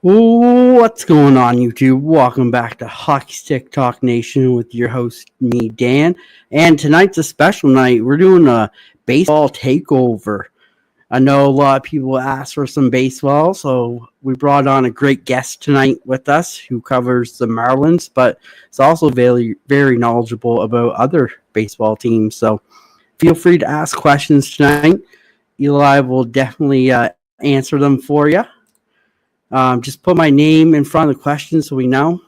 What's going on, YouTube? Welcome back to Hockey Stick Talk Nation with your host, me, Dan. And tonight's a special night. We're doing a baseball takeover. I know a lot of people asked for some baseball, so we brought on a great guest tonight with us who covers the Marlins, but is also very, very knowledgeable about other baseball teams. So feel free to ask questions tonight. Eli will definitely answer them for you. Just put my name in front of the question so we know.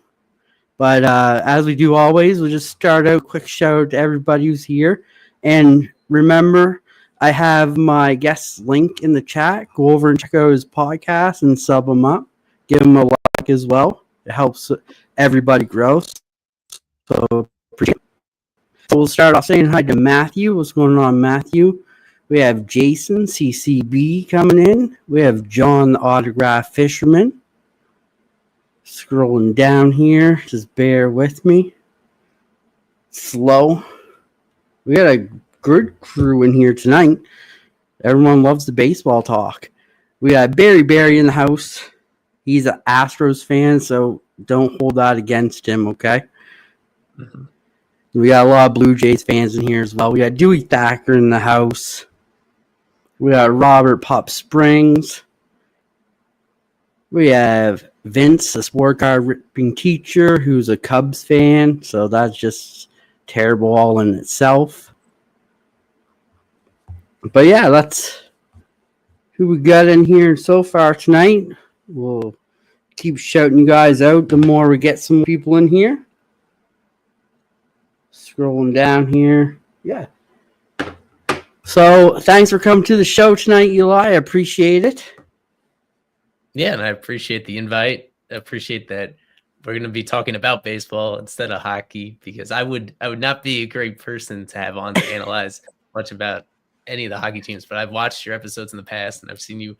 But as we do always, we'll just start out. Quick shout out to everybody who's here. And remember, I have my guest link in the chat. Go over and check out his podcast and sub him up. Give him a like as well. It helps everybody grow. So appreciate it. So we'll start off saying hi to Matthew. What's going on, Matthew? We have Jason, CCB, coming in. We have John, the Autograph Fisherman. Scrolling down here. Just bear with me. Slow. We got a good crew in here tonight. Everyone loves the baseball talk. We got Barry in the house. He's an Astros fan, so don't hold that against him, okay? Mm-hmm. We got a lot of Blue Jays fans in here as well. We got Dewey Thacker in the house. We got Robert Pop Springs. We have Vince, a sport card ripping teacher who's a Cubs fan. So that's just terrible all in itself. But yeah, that's who we got in here so far tonight. We'll keep shouting you guys out the more we get some people in here. Scrolling down here. Yeah. So, thanks for coming to the show tonight, Eli. I appreciate it. Yeah, and I appreciate the invite. I appreciate that we're going to be talking about baseball instead of hockey, because I would not be a great person to have on to analyze much about any of the hockey teams, but I've watched your episodes in the past, and I've seen you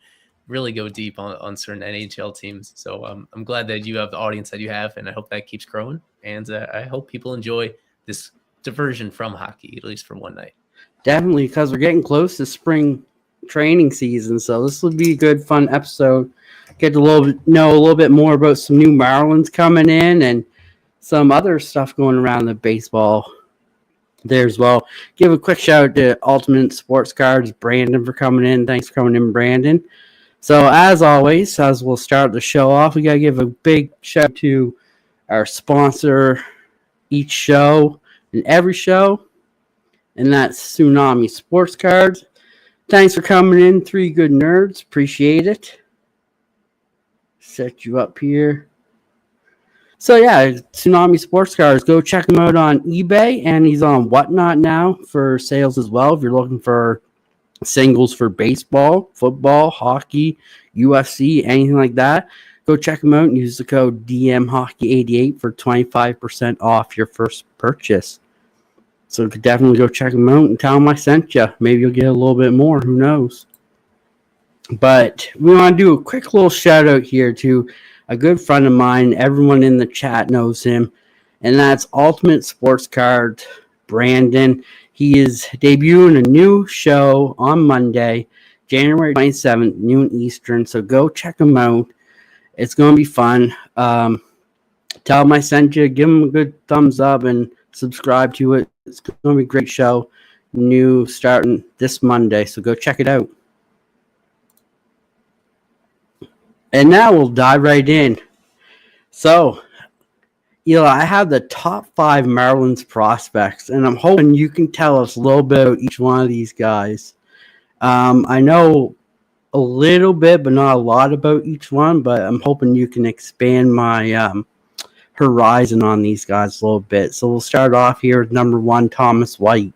really go deep on certain NHL teams. So I'm glad that you have the audience that you have, and I hope that keeps growing. And I hope people enjoy this diversion from hockey, at least for one night. Definitely, because we're getting close to spring training season, so this will be a good, fun episode. Get to know a little bit more about some new Marlins coming in and some other stuff going around the baseball there as well. Give a quick shout out to Ultimate Sportscards, Brandon, for coming in. Thanks for coming in, Brandon. So, as always, as we'll start the show off, we got to give a big shout out to our sponsor each show and every show. And that's Tsunami Sportscards. Thanks for coming in, three good nerds. Appreciate it. Set you up here. So yeah, Tsunami Sportscards. Go check him out on eBay, and he's on Whatnot now for sales as well. If you're looking for singles for baseball, football, hockey, UFC, anything like that, go check him out and use the code DMHockey88 for 25% off your first purchase. So definitely go check them out and tell them I sent you. Maybe you'll get a little bit more. Who knows? But we want to do a quick little shout out here to a good friend of mine. Everyone in the chat knows him. And that's Ultimate Sports Card Brandon. He is debuting a new show on Monday, January 27th, noon Eastern. So go check him out. It's going to be fun. Tell him I sent you. Give him a good thumbs up and subscribe to it. It's going to be a great show. New starting this Monday, so go check it out. And now we'll dive right in. So, Eli, I have the top 5 Marlins prospects, and I'm hoping you can tell us a little bit about each one of these guys. I know a little bit, but not a lot about each one, but I'm hoping you can expand my horizon on these guys a little bit. So we'll start off here with number 1, Thomas White.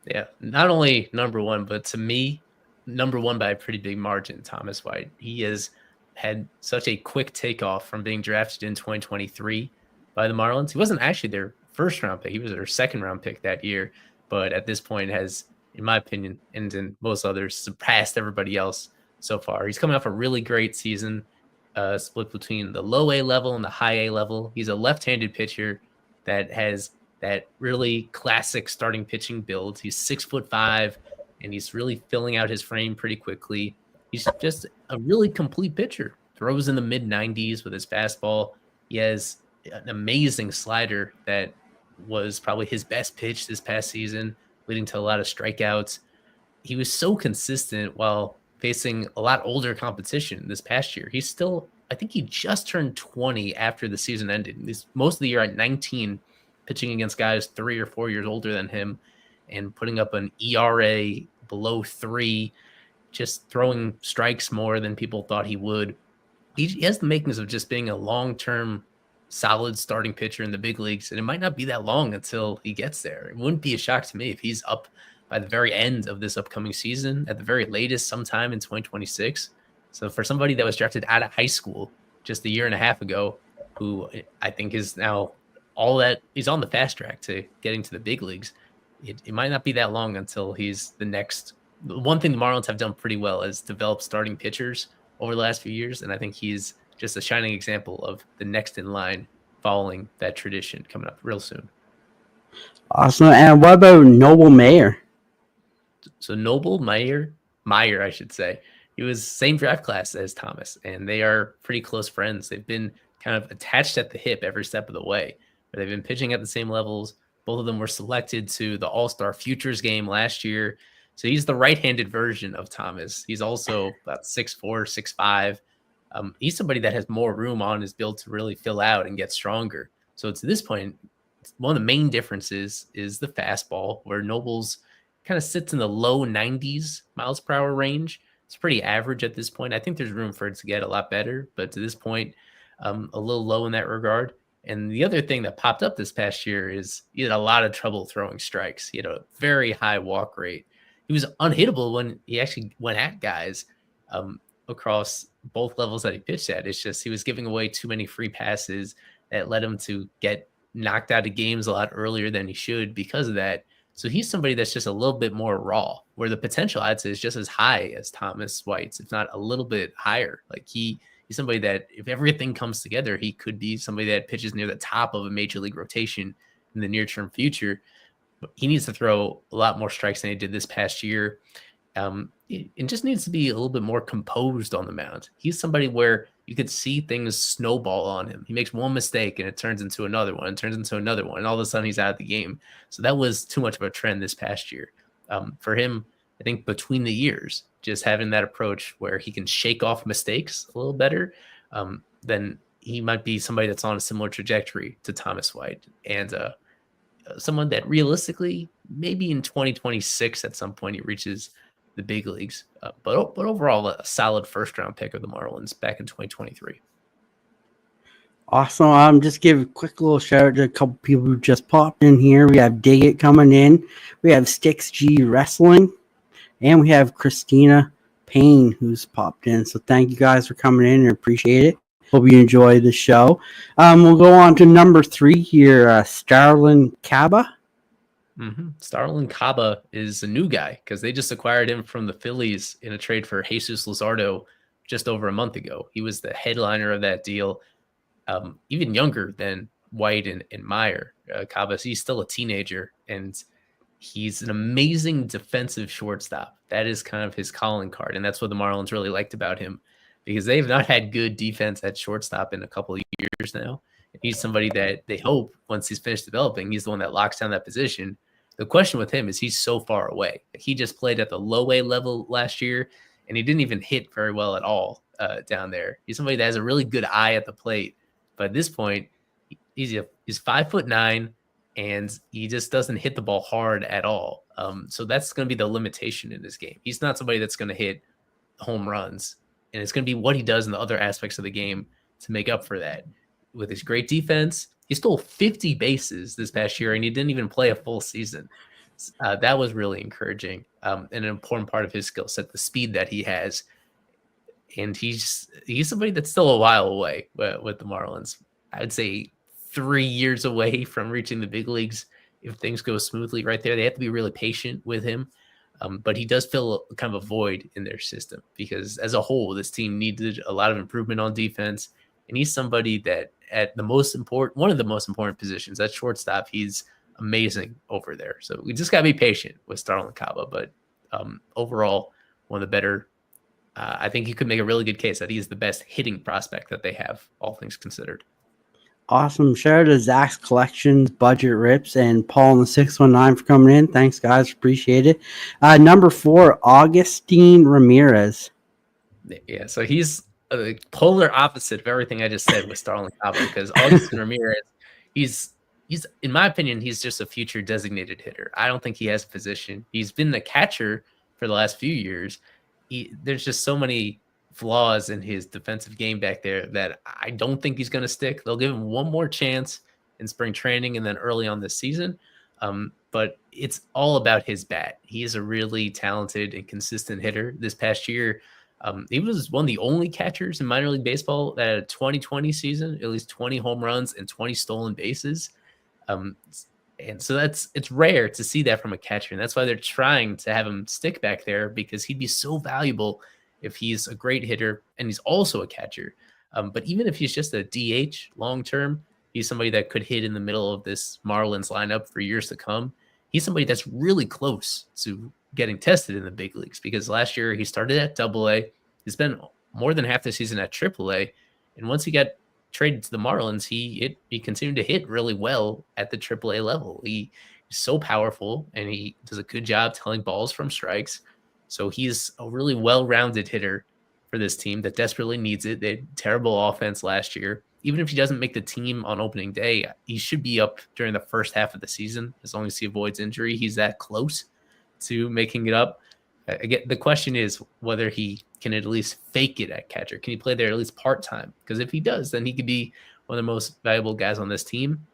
Yeah, not only number 1, but to me, number 1 by a pretty big margin, Thomas White. He has had such a quick takeoff from being drafted in 2023 by the Marlins. He wasn't actually their first round pick. He was their second round pick that year, but at this point has, in my opinion, and in most others, surpassed everybody else so far. He's coming off a really great season. Split between the low A level and the high A level. He's a left-handed pitcher that has that really classic starting pitching build. He's 6'5", and he's really filling out his frame pretty quickly. He's just a really complete pitcher. throws in the mid 90s with his fastball. He has an amazing slider that was probably his best pitch this past season, leading to a lot of strikeouts. He was so consistent while facing a lot older competition this past year. He's still, I think he just turned 20 after the season ended. He's most of the year at 19, pitching against guys 3 or 4 years older than him and putting up an ERA below 3, just throwing strikes more than people thought he would. He has the makings of just being a long-term solid starting pitcher in the big leagues, and it might not be that long until he gets there. It wouldn't be a shock to me if he's up by the very end of this upcoming season, at the very latest sometime in 2026. So for somebody that was drafted out of high school just a year and a half ago, who I think is now all that he's on the fast track to getting to the big leagues, it might not be that long until he's the next. One thing the Marlins have done pretty well is develop starting pitchers over the last few years, and I think he's just a shining example of the next in line following that tradition coming up real soon. Awesome. And what about Noble Mayer? So Noble Meyer, I should say, he was same draft class as Thomas, and they are pretty close friends. They've been kind of attached at the hip every step of the way. They've been pitching at the same levels. Both of them were selected to the All-Star Futures game last year. So he's the right-handed version of Thomas. He's also about 6'4", 6'5". He's somebody that has more room on his build to really fill out and get stronger. So to this point, one of the main differences is the fastball, where Noble's kind of sits in the low 90s miles per hour range. It's pretty average at this point. I think there's room for it to get a lot better, but to this point, a little low in that regard. And the other thing that popped up this past year is he had a lot of trouble throwing strikes. He had a very high walk rate. He was unhittable when he actually went at guys across both levels that he pitched at. It's just he was giving away too many free passes that led him to get knocked out of games a lot earlier than he should because of that. So he's somebody that's just a little bit more raw, where the potential I'd say is just as high as Thomas White's, if not a little bit higher. Like he's somebody that if everything comes together, he could be somebody that pitches near the top of a major league rotation in the near term future. But he needs to throw a lot more strikes than he did this past year. It just needs to be a little bit more composed on the mound. He's somebody where you could see things snowball on him. He makes one mistake and it turns into another one, and turns into another one, and all of a sudden he's out of the game. So that was too much of a trend this past year. For him, I think between the years, just having that approach where he can shake off mistakes a little better, then he might be somebody that's on a similar trajectory to Thomas White, and someone that realistically, maybe in 2026 at some point he reaches the big leagues, but overall a solid first round pick of the Marlins back in 2023. Awesome. Just give a quick little shout out to a couple people who just popped in here. We have Dig It coming in. We have Sticks G Wrestling, and we have Christina Payne who's popped in. So thank you guys for coming in and appreciate it. Hope you enjoy the show. We'll go on to number 3 here. Starlin Caba. Starlin Caba is a new guy because they just acquired him from the Phillies in a trade for Jesus Luzardo just over a month ago. He was the headliner of that deal, even younger than White and Meyer. Caba, he's still a teenager, and he's an amazing defensive shortstop. That is kind of his calling card, and that's what the Marlins really liked about him, because they've not had good defense at shortstop in a couple of years now. He's somebody that they hope once he's finished developing, he's the one that locks down that position. The question with him is he's so far away. He just played at the low A level last year, and he didn't even hit very well at all down there. He's somebody that has a really good eye at the plate, but at this point, he's 5'9", and he just doesn't hit the ball hard at all. So that's going to be the limitation in this game. He's not somebody that's going to hit home runs, and it's going to be what he does in the other aspects of the game to make up for that. With his great defense, he stole 50 bases this past year, and he didn't even play a full season. That was really encouraging, and an important part of his skill set, the speed that he has. And he's somebody that's still a while away with the Marlins. I would say 3 years away from reaching the big leagues if things go smoothly right there. They have to be really patient with him, but he does fill kind of a void in their system, because as a whole, this team needed a lot of improvement on defense, and he's somebody that at one of the most important positions at shortstop, he's amazing over there. So we just got to be patient with Starlin Caba, but overall, one of the better I think you could make a really good case that he's the best hitting prospect that they have, all things considered. Awesome. Shout out to Zach's Collections, Budget Rips, and Paul in the 619 for coming in. Thanks, guys. Appreciate it. Number 4, Augustine Ramirez. Yeah, so he's a polar opposite of everything I just said with Starling Cabo, because Augustin Ramirez, he's in my opinion, he's just a future designated hitter. I don't think he has a position. He's been the catcher for the last few years. There's just so many flaws in his defensive game back there that I don't think he's going to stick. They'll give him one more chance in spring training and then early on this season. But it's all about his bat. He is a really talented and consistent hitter. This past year, he was one of the only catchers in minor league baseball that had a 2020 season, at least 20 home runs and 20 stolen bases. And so it's rare to see that from a catcher. And that's why they're trying to have him stick back there, because he'd be so valuable if he's a great hitter and he's also a catcher. But even if he's just a DH long-term, he's somebody that could hit in the middle of this Marlins lineup for years to come. He's somebody that's really close to getting tested in the big leagues, because last year he started at AA. He spent more than half the season at AAA. And once he got traded to the Marlins, he continued to hit really well at the AAA level. He's so powerful, and he does a good job telling balls from strikes. So he's a really well-rounded hitter for this team that desperately needs it. They had terrible offense last year. Even if he doesn't make the team on opening day, he should be up during the first half of the season. As long as he avoids injury, he's that close to making it up. Again, the question is whether he can at least fake it at catcher. Can he play there at least part-time? Because if he does, then he could be one of the most valuable guys on this team.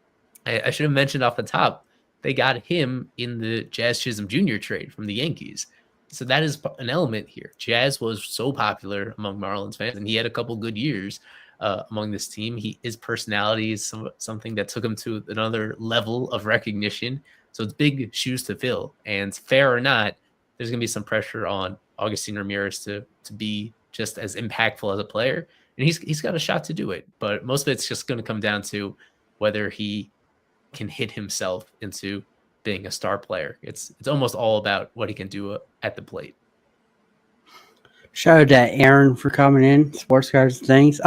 I should have mentioned off the top, they got him in the Jazz Chisholm Jr. trade from the Yankees. So that is an element here. Jazz was so popular among Marlins fans, and he had a couple good years among this team. His personality is something that took him to another level of recognition. So it's big shoes to fill. And fair or not, there's going to be some pressure on Augustine Ramirez to be just as impactful as a player. And he's got a shot to do it. But most of it's just going to come down to whether he can hit himself into being a star player. It's almost all about what he can do at the plate. Shout out to Aaron for coming in. Sportscards, thanks.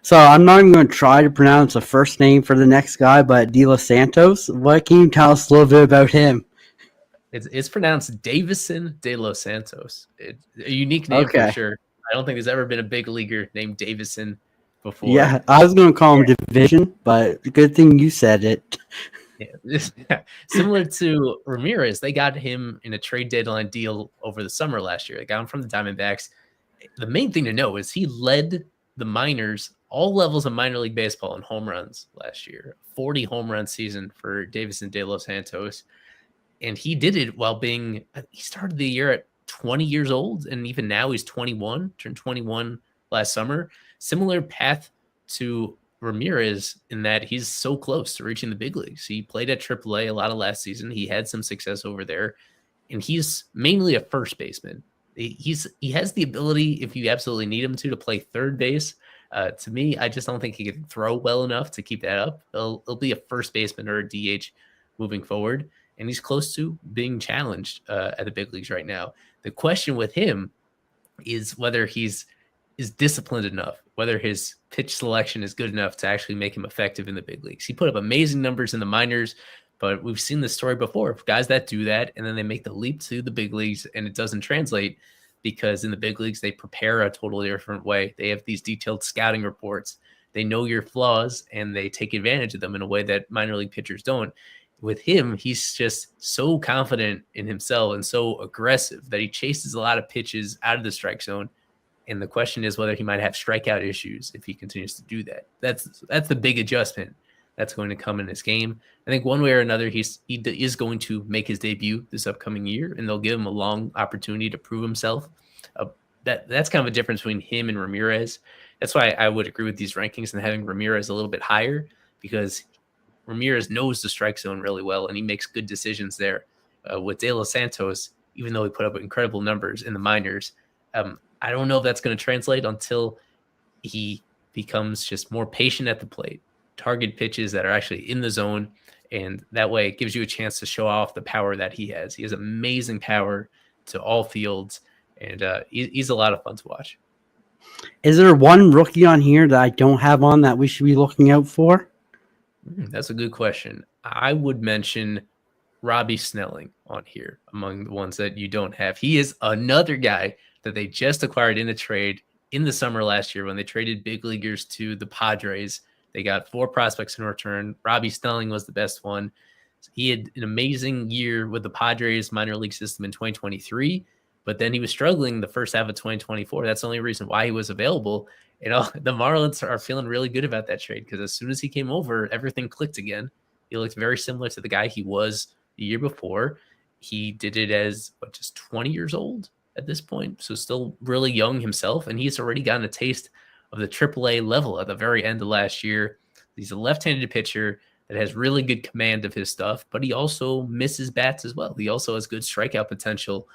So I'm not even going to try to pronounce the first name for the next guy, but De Los Santos. What can you tell us a little bit about him? It's pronounced Davison De Los Santos. It's a unique name for sure. I don't think there's ever been a big leaguer named Davison before. Yeah, I was going to call him Division, but good thing you said it. Yeah. Similar to Ramirez, they got him in a trade deadline deal over the summer last year. They got him from the Diamondbacks. The main thing to know is he led the minors, all levels of minor league baseball, in home runs last year. 40 home run season for Davison De Los Santos. And he did it while he started the year at 20 years old, and even now he's 21, turned 21 last summer. Similar path to Ramirez in that he's so close to reaching the big leagues. He played at AAA a lot of last season. He had some success over there, and he's mainly a first baseman. He has the ability, if you absolutely need him to play third base. To me, I just don't think he can throw well enough to keep that up. He'll be a first baseman or a DH moving forward, and he's close to being challenged at the big leagues right now. The question with him is whether he's disciplined enough, whether his pitch selection is good enough to actually make him effective in the big leagues. He put up amazing numbers in the minors, but we've seen this story before of guys that do that and then they make the leap to the big leagues and it doesn't translate, because in the big leagues they prepare a totally different way. They have these detailed scouting reports. They know your flaws and they take advantage of them in a way that minor league pitchers don't. With him, he's just so confident in himself and so aggressive that he chases a lot of pitches out of the strike zone. And the question is whether he might have strikeout issues if he continues to do that. That's the big adjustment that's going to come in his game. I think one way or another, he is going to make his debut this upcoming year, and they'll give him a long opportunity to prove himself. That's kind of a difference between him and Ramirez. That's why I would agree with these rankings and having Ramirez a little bit higher, because Ramirez knows the strike zone really well, and he makes good decisions there. With De Los Santos, even though he put up incredible numbers in the minors, I don't know if that's going to translate until he becomes just more patient at the plate, target pitches that are actually in the zone, and that way it gives you a chance to show off the power that he has. He has amazing power to all fields, And he's a lot of fun to watch. Is there one rookie on here that I don't have on that we should be looking out for? That's a good question. I would mention Robbie Snelling on here among the ones that you don't have. He is another guy that they just acquired in a trade in the summer last year when they traded big leaguers to the Padres. They got 4 prospects in return. Robbie Snelling was the best one. He had an amazing year with the Padres minor league system in 2023, but then he was struggling the first half of 2024. That's the only reason why he was available. The Marlins are feeling really good about that trade because as soon as he came over, everything clicked again. He looked very similar to the guy he was the year before. He did it as just 20 years old at this point, so still really young himself, and he's already gotten a taste of the AAA level at the very end of last year. He's a left-handed pitcher that has really good command of his stuff, but he also misses bats as well. He also has good strikeout potential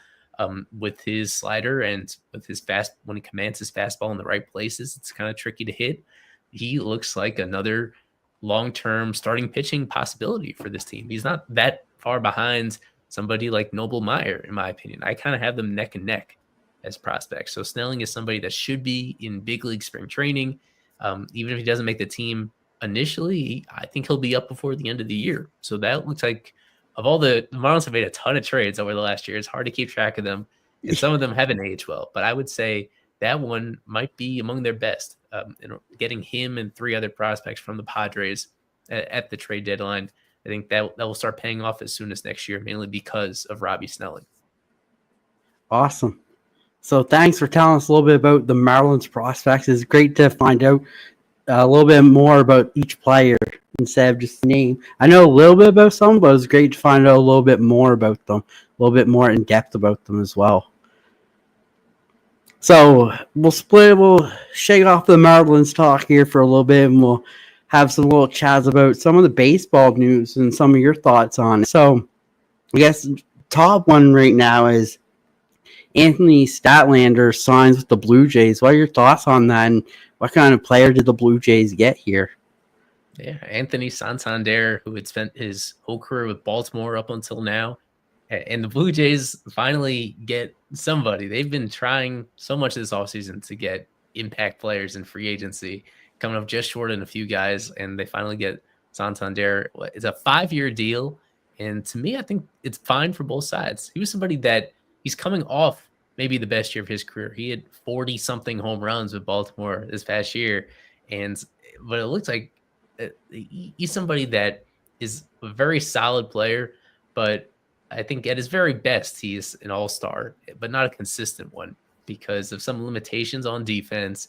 with his slider and with his fast when he commands his fastball in the right places. It's kind of tricky to hit. He looks like another long-term starting pitching possibility for this team. He's not that far behind somebody like Noble Meyer, in my opinion. I kind of have them neck and neck as prospects. So Snelling is somebody that should be in big league spring training. Even if he doesn't make the team initially, I think he'll be up before the end of the year. So that looks like of all the Marlins have made a ton of trades over the last year. It's hard to keep track of them. And some of them haven't aged well, but I would say that one might be among their best. Getting him and 3 other prospects from the Padres at the trade deadline, I think that will start paying off as soon as next year, mainly because of Robbie Snelling. Awesome. So thanks for telling us a little bit about the Marlins prospects. It's great to find out a little bit more about each player instead of just name. I know a little bit about some, but it's great to find out a little bit more about them, a little bit more in depth about them as well. So we'll shake off the Marlins talk here for a little bit, and we'll have some little chats about some of the baseball news and some of your thoughts on it. So I guess top one right now is Anthony Statlander signs with the Blue Jays. What are your thoughts on that, and what kind of player did the Blue Jays get here? Yeah, Anthony Santander, who had spent his whole career with Baltimore up until now, and the Blue Jays finally get somebody. They've been trying so much this offseason to get impact players in free agency, coming up just short in a few guys, and they finally get Santander. It's a 5-year deal, and to me, I think it's fine for both sides. He was somebody that he's coming off maybe the best year of his career. He had 40-something home runs with Baltimore this past year, but it looks like he's somebody that is a very solid player, but I think at his very best, he's an all-star, but not a consistent one because of some limitations on defense.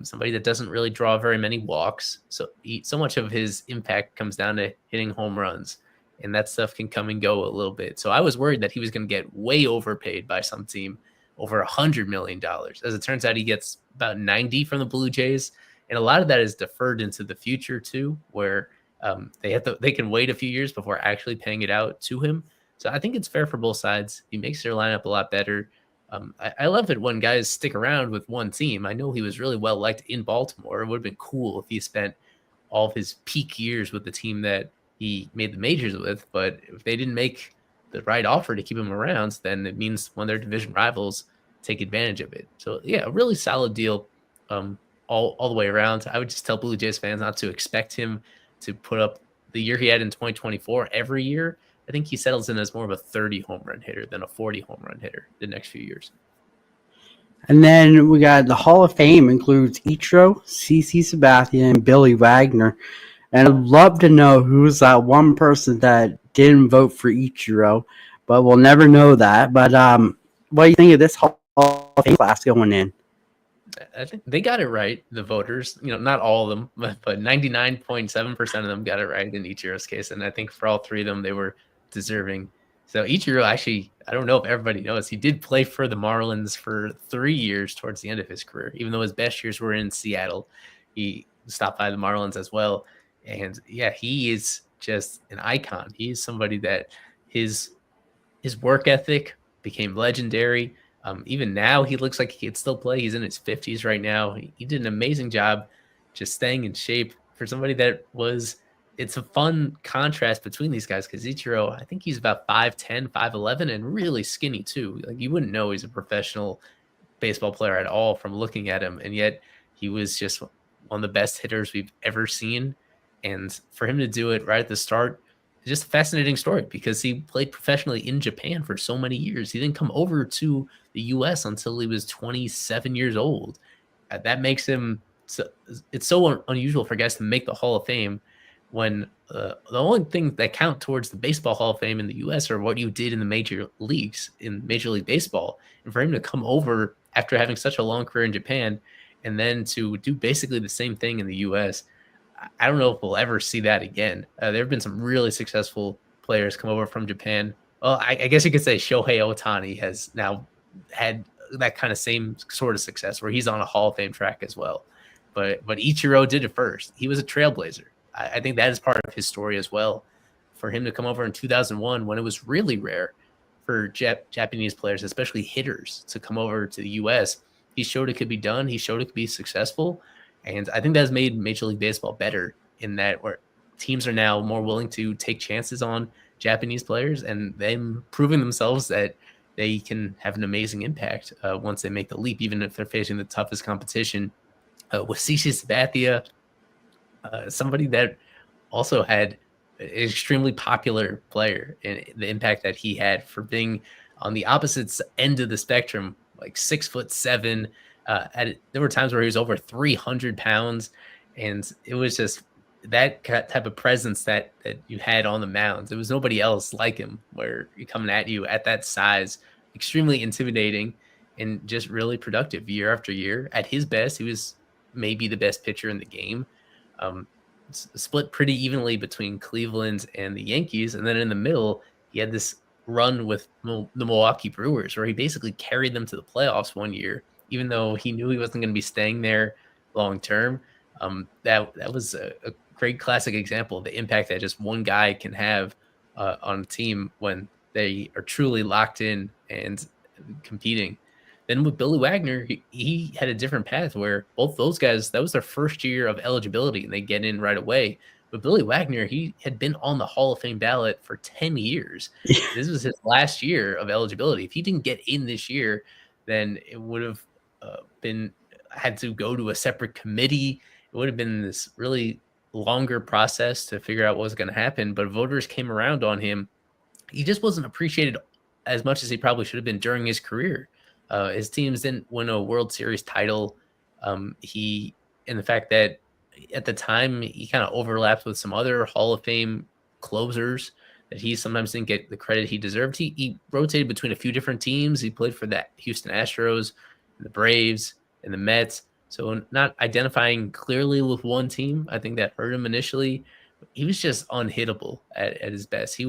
Somebody that doesn't really draw very many walks. So much of his impact comes down to hitting home runs, and that stuff can come and go a little bit. So I was worried that he was going to get way overpaid by some team, over $100 million. As it turns out, he gets about 90 from the Blue Jays. And a lot of that is deferred into the future too, where they can wait a few years before actually paying it out to him. So I think it's fair for both sides. He makes their lineup a lot better. I love it when guys stick around with one team. I know he was really well liked in Baltimore. It would have been cool if he spent all of his peak years with the team that he made the majors with. But if they didn't make the right offer to keep him around, then it means one of their division rivals take advantage of it. So yeah, a really solid deal all the way around. I would just tell Blue Jays fans not to expect him to put up the year he had in 2024 every year. I think he settles in as more of a 30 home run hitter than a 40 home run hitter the next few years. And then we got the Hall of Fame includes Ichiro, CC Sabathia, and Billy Wagner. And I'd love to know who's that one person that didn't vote for Ichiro, but we'll never know that. But what do you think of this Hall of Fame class going in? I think they got it right, the voters. Not all of them, but 99.7% of them got it right in Ichiro's case. And I think for all 3 of them, they were deserving. So Ichiro, actually, I don't know if everybody knows, he did play for the Marlins for 3 years towards the end of his career. Even though his best years were in Seattle, he stopped by the Marlins as well. And yeah, he is just an icon. He's somebody that his work ethic became legendary. Even now, he looks like he could still play. He's in his 50s right now. He did an amazing job just staying in shape for somebody that was it's a fun contrast between these guys because Ichiro, I think he's about 5'10", 5'11", and really skinny too. Like you wouldn't know he's a professional baseball player at all from looking at him, and yet he was just one of the best hitters we've ever seen. And for him to do it right at the start, it's just a fascinating story because he played professionally in Japan for so many years. He didn't come over to the U.S. until he was 27 years old. That makes him it's so unusual for guys to make the Hall of Fame when the only thing that count towards the Baseball Hall of Fame in the U.S. are what you did in the major leagues, in Major League Baseball. And for him to come over after having such a long career in Japan and then to do basically the same thing in the U.S., I don't know if we'll ever see that again. There have been some really successful players come over from Japan. Well, I guess you could say Shohei Ohtani has now had that kind of same sort of success where he's on a Hall of Fame track as well. But Ichiro did it first. He was a trailblazer. I think that is part of his story as well. For him to come over in 2001 when it was really rare for Japanese players, especially hitters, to come over to the U.S., he showed it could be done. He showed it could be successful. And I think that has made Major League Baseball better in that where teams are now more willing to take chances on Japanese players and them proving themselves that they can have an amazing impact once they make the leap, even if they're facing the toughest competition. Wasishi Sabathia, somebody that also had an extremely popular player and the impact that he had for being on the opposite end of the spectrum, like 6'7". There were times where he was over 300 pounds, and it was just that type of presence that you had on the mound. There was nobody else like him, where you're coming at you at that size, extremely intimidating and just really productive year after year. At his best, he was maybe the best pitcher in the game. Split pretty evenly between Cleveland and the Yankees. And then in the middle, he had this run with the Milwaukee Brewers where he basically carried them to the playoffs one year, even though he knew he wasn't going to be staying there long term. That was a great classic example of the impact that just one guy can have on a team when they are truly locked in and competing. Then with Billy Wagner, he had a different path where both those guys, that was their first year of eligibility and they get in right away. But Billy Wagner, he had been on the Hall of Fame ballot for 10 years. This was his last year of eligibility. If he didn't get in this year, then it would have had to go to a separate committee. It would have been this really longer process to figure out what was going to happen. But voters came around on him. He just wasn't appreciated as much as he probably should have been during his career. His teams didn't win a World Series title. And the fact that at the time he kind of overlapped with some other Hall of Fame closers that he sometimes didn't get the credit he deserved. He rotated between a few different teams. He played for the Houston Astros, the Braves, and the Mets. So not identifying clearly with one team, I think that hurt him initially. He was just unhittable at his best.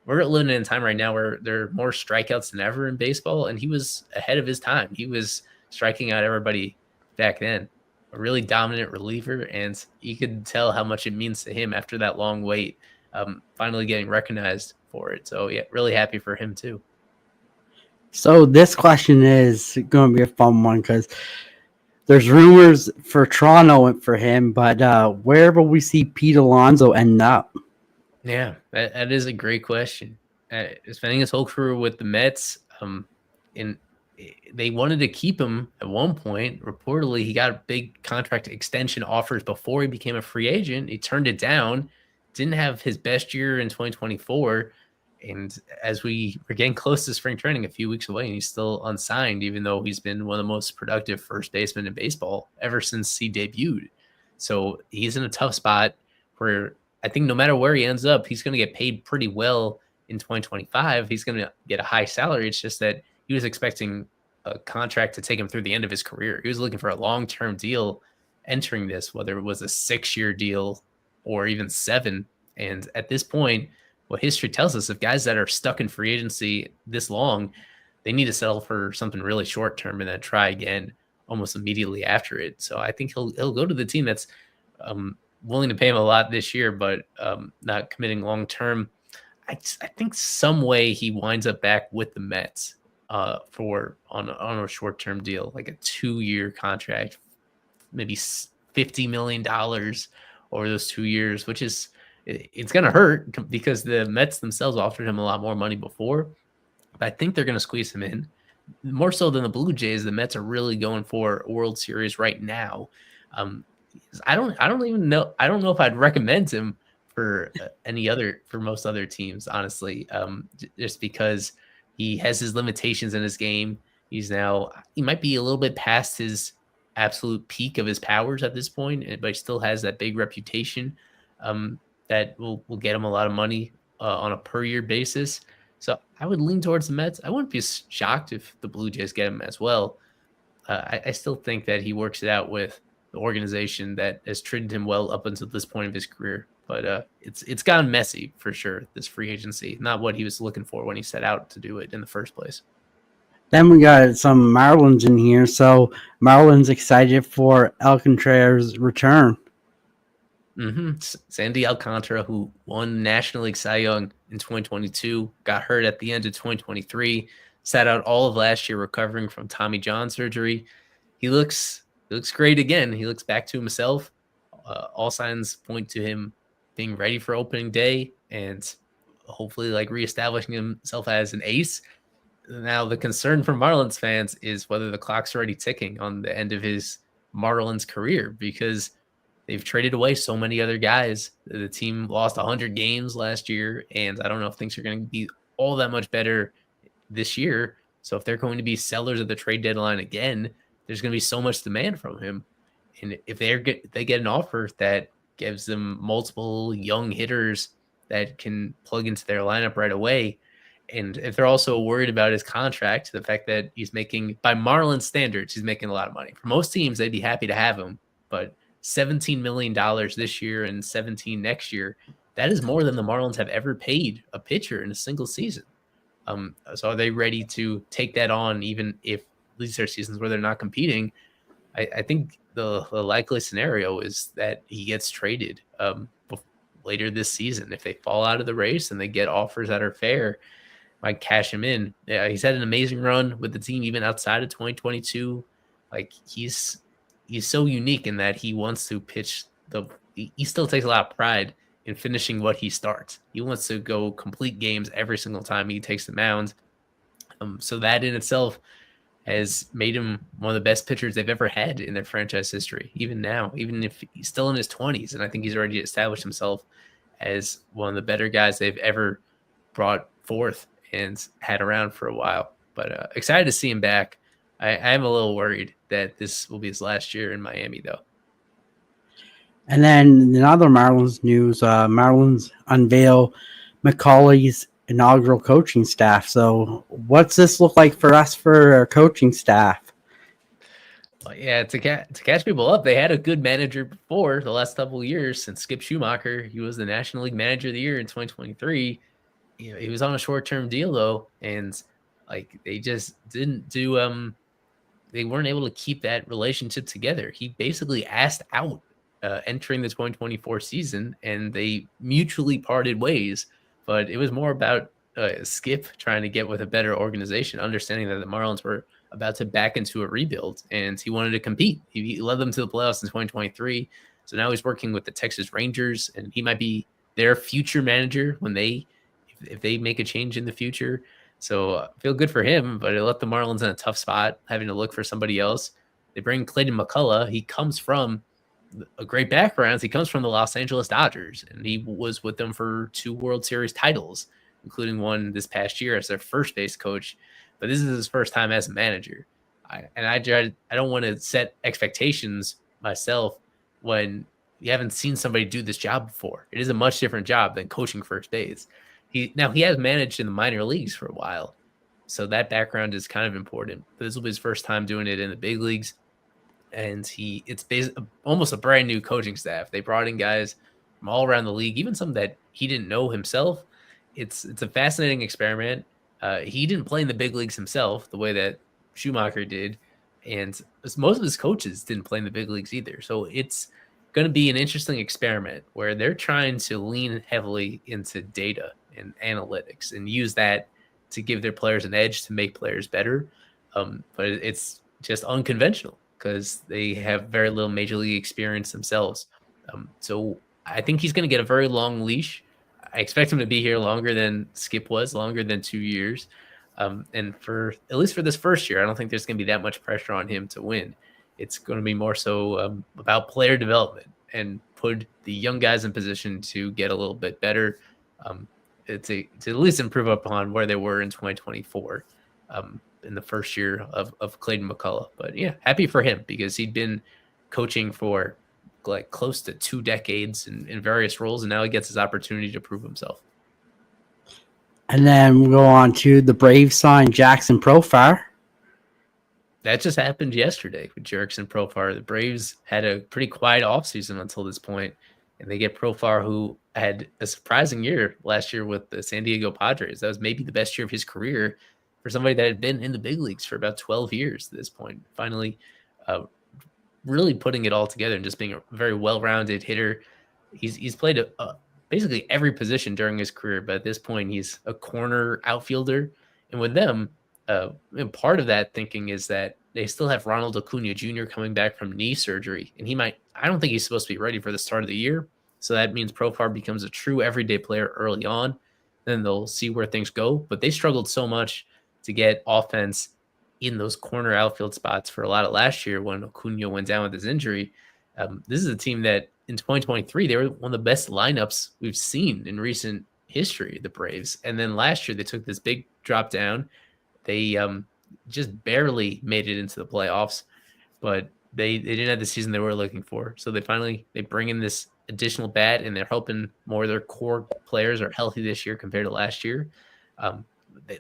We're living in a time right now where there are more strikeouts than ever in baseball, and he was ahead of his time. He was striking out everybody back then. A really dominant reliever, and you could tell how much it means to him after that long wait, finally getting recognized for it. So, yeah, really happy for him too. So this question is going to be a fun one because there's rumors for Toronto and for him, but where will we see Pete Alonso end up? Yeah, that is a great question. Spending his whole career with the Mets, and they wanted to keep him at one point. Reportedly, he got big contract extension offers before he became a free agent. He turned it down, didn't have his best year in 2024. And as we were getting close to spring training, a few weeks away, and he's still unsigned, even though he's been one of the most productive first basemen in baseball ever since he debuted. So he's in a tough spot where I think no matter where he ends up, he's going to get paid pretty well in 2025. He's going to get a high salary. It's just that he was expecting a contract to take him through the end of his career. He was looking for a long-term deal entering this, whether it was a 6-year deal or even 7. And at this point, what history tells us, if guys that are stuck in free agency this long, they need to settle for something really short-term and then try again almost immediately after it. So I think he'll go to the team that's willing to pay him a lot this year, but not committing long term. I think some way he winds up back with the Mets on a short term deal, like a 2-year contract, maybe $50 million over those 2 years, which is It's going to hurt because the Mets themselves offered him a lot more money before, but I think they're going to squeeze him in. More so than the Blue Jays, the Mets are really going for a World Series right now. I don't even know. I don't know if I'd recommend him for for most other teams, honestly. Just because he has his limitations in his game. He might be a little bit past his absolute peak of his powers at this point, but he still has that big reputation that will get him a lot of money on a per year basis. So I would lean towards the Mets. I wouldn't be shocked if the Blue Jays get him as well. I still think that he works it out with the organization that has treated him well up until this point of his career. But it's gotten messy for sure, this free agency. Not what he was looking for when he set out to do it in the first place. Then we got some Marlins in here. So Marlins excited for Alcantara's return. Sandy Alcantara, who won National League Cy Young in 2022, got hurt at the end of 2023, sat out all of last year recovering from Tommy John surgery. He looks great again. He looks back to himself. All signs point to him being ready for opening day and hopefully reestablishing himself as an ace. Now, the concern for Marlins fans is whether the clock's already ticking on the end of his Marlins career, because they've traded away so many other guys. The team lost 100 games last year, and I don't know if things are going to be all that much better this year. So if they're going to be sellers at the trade deadline again, there's going to be so much demand from him. And if they get an offer that gives them multiple young hitters that can plug into their lineup right away, and if they're also worried about his contract, the fact that he's making, by Marlins standards, he's making a lot of money. For most teams, they'd be happy to have him, but $17 million this year and $17 next year, that is more than the Marlins have ever paid a pitcher in a single season. So are they ready to take that on, even if these are seasons where they're not competing? I think the likely scenario is that he gets traded later this season. If they fall out of the race and they get offers that are fair, might cash him in. Yeah, he's had an amazing run with the team even outside of 2022. He's so unique in that he wants to pitch he still takes a lot of pride in finishing what he starts. He wants to go complete games every single time he takes the mound. So that in itself has made him one of the best pitchers they've ever had in their franchise history. Even now, even if he's still in his 20s, and I think he's already established himself as one of the better guys they've ever brought forth and had around for a while. But excited to see him back. I am a little worried that this will be his last year in Miami, though. And then in other Marlins news, Marlins unveil McCauley's inaugural coaching staff. So what's this look like for us for our coaching staff? Well, yeah, to catch people up, they had a good manager before the last couple of years since Skip Schumacher. He was the National League Manager of the Year in 2023. He was on a short-term deal, though, and they just didn't do they weren't able to keep that relationship together. He basically asked out entering the 2024 season, and they mutually parted ways. But it was more about Skip trying to get with a better organization, understanding that the Marlins were about to back into a rebuild, and he wanted to compete. He led them to the playoffs in 2023. So now he's working with the Texas Rangers, and he might be their future manager when if they make a change in the future. So I feel good for him, but it left the Marlins in a tough spot, having to look for somebody else. They bring Clayton McCullough. He comes from a great background. He comes from the Los Angeles Dodgers, and he was with them for 2 World Series titles, including one this past year as their first base coach. But this is his first time as a manager. I don't want to set expectations myself when you haven't seen somebody do this job before. It is a much different job than coaching first base. He has managed in the minor leagues for a while, so that background is kind of important. But this will be his first time doing it in the big leagues, and it's almost a brand new coaching staff. They brought in guys from all around the league, even some that he didn't know himself. It's a fascinating experiment. He didn't play in the big leagues himself the way that Schumacher did, and most of his coaches didn't play in the big leagues either. So it's going to be an interesting experiment where they're trying to lean heavily into data and analytics and use that to give their players an edge to make players better. But it's just unconventional because they have very little major league experience themselves. So I think he's going to get a very long leash. I expect him to be here longer than Skip was, longer than 2 years. And for at least for this first year, I don't think there's going to be that much pressure on him to win. It's going to be more so about player development and put the young guys in position to get a little bit better, to at least improve upon where they were in 2024 in the first year of Clayton McCullough. But yeah, happy for him because he'd been coaching for like close to 2 decades in various roles, and now he gets his opportunity to prove himself. And then we'll go on to the Braves sign Jackson Profar. That just happened yesterday with Jerickson Profar. The Braves had a pretty quiet offseason until this point, and they get Profar, who had a surprising year last year with the San Diego Padres. That was maybe the best year of his career for somebody that had been in the big leagues for about 12 years at this point. Finally, really putting it all together and just being a very well-rounded hitter. He's played basically every position during his career, but at this point, he's a corner outfielder. And with them, and part of that thinking is that they still have Ronald Acuna Jr. coming back from knee surgery, and I don't think he's supposed to be ready for the start of the year. So that means Profar becomes a true everyday player early on. Then they'll see where things go. But they struggled so much to get offense in those corner outfield spots for a lot of last year when Acuna went down with his injury. This is a team that in 2023, they were one of the best lineups we've seen in recent history, the Braves. And then last year, they took this big drop down. They just barely made it into the playoffs, but they didn't have the season they were looking for. So they bring in this additional bat, and they're hoping more of their core players are healthy this year compared to last year.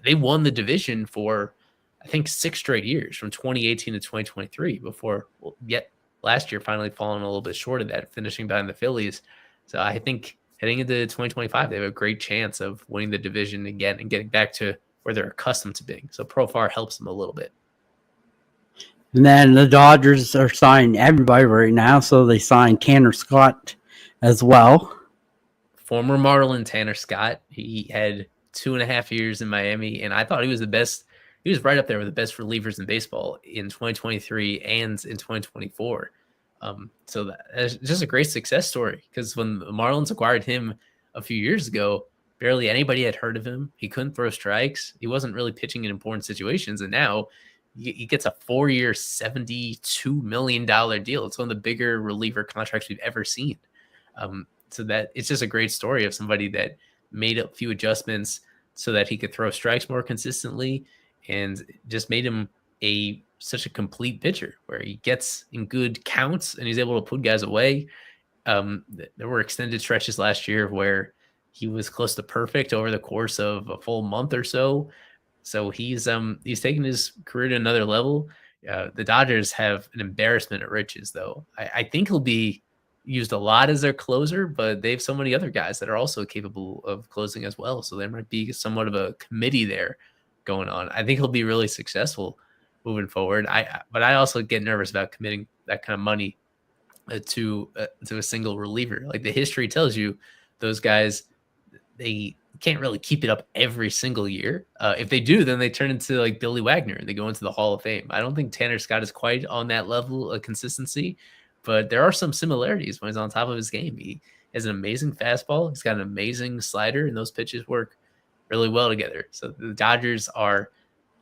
They won the division for, I think, 6 straight years from 2018 to 2023 before yet last year finally falling a little bit short of that, finishing behind the Phillies. So I think heading into 2025, they have a great chance of winning the division again and getting back to where they're accustomed to being. So Profar helps them a little bit. And then the Dodgers are signing everybody right now, so they signed Tanner Scott as well. Former Marlin Tanner Scott. He had 2.5 years in Miami, and I thought he was the best. He was right up there with the best relievers in baseball in 2023 and in 2024. So that's just a great success story because when the Marlins acquired him a few years ago, barely anybody had heard of him. He couldn't throw strikes. He wasn't really pitching in important situations. And now he gets a 4-year, $72 million deal. It's one of the bigger reliever contracts we've ever seen. So that it's just a great story of somebody that made a few adjustments so that he could throw strikes more consistently and just made him such a complete pitcher where he gets in good counts and he's able to put guys away. There were extended stretches last year where he was close to perfect over the course of a full month or so. So he's taken his career to another level. The Dodgers have an embarrassment at riches, though. I think he'll be used a lot as their closer, but they have so many other guys that are also capable of closing as well. So there might be somewhat of a committee there going on. I think he'll be really successful moving forward. But I also get nervous about committing that kind of money to a single reliever. Like the history tells you, those guys, they can't really keep it up every single year. If they do, then they turn into like Billy Wagner and they go into the Hall of Fame. I don't think Tanner Scott is quite on that level of consistency, but there are some similarities when he's on top of his game. He has an amazing fastball. He's got an amazing slider, and those pitches work really well together. So the Dodgers are,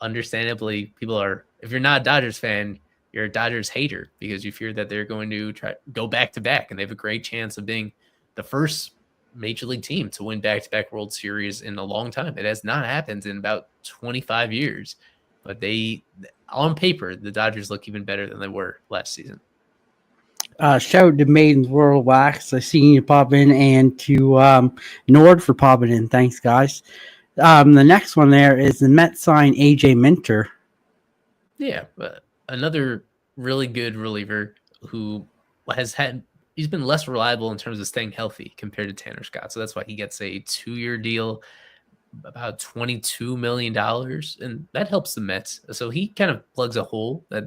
understandably, if you're not a Dodgers fan, you're a Dodgers hater because you fear that they're going to go back to back, and they have a great chance of being the first major league team to win back-to-back World Series in a long time. It has not happened in about 25 years, but on paper, the Dodgers look even better than they were last season. Shout out to Maiden's World Wax. I seen you pop in, and to Nord for popping in. Thanks, guys. The next one there is the Mets sign AJ Minter. Yeah, another really good reliever who he's been less reliable in terms of staying healthy compared to Tanner Scott. So that's why he gets a 2-year deal, about $22 million, and that helps the Mets. So he kind of plugs a hole that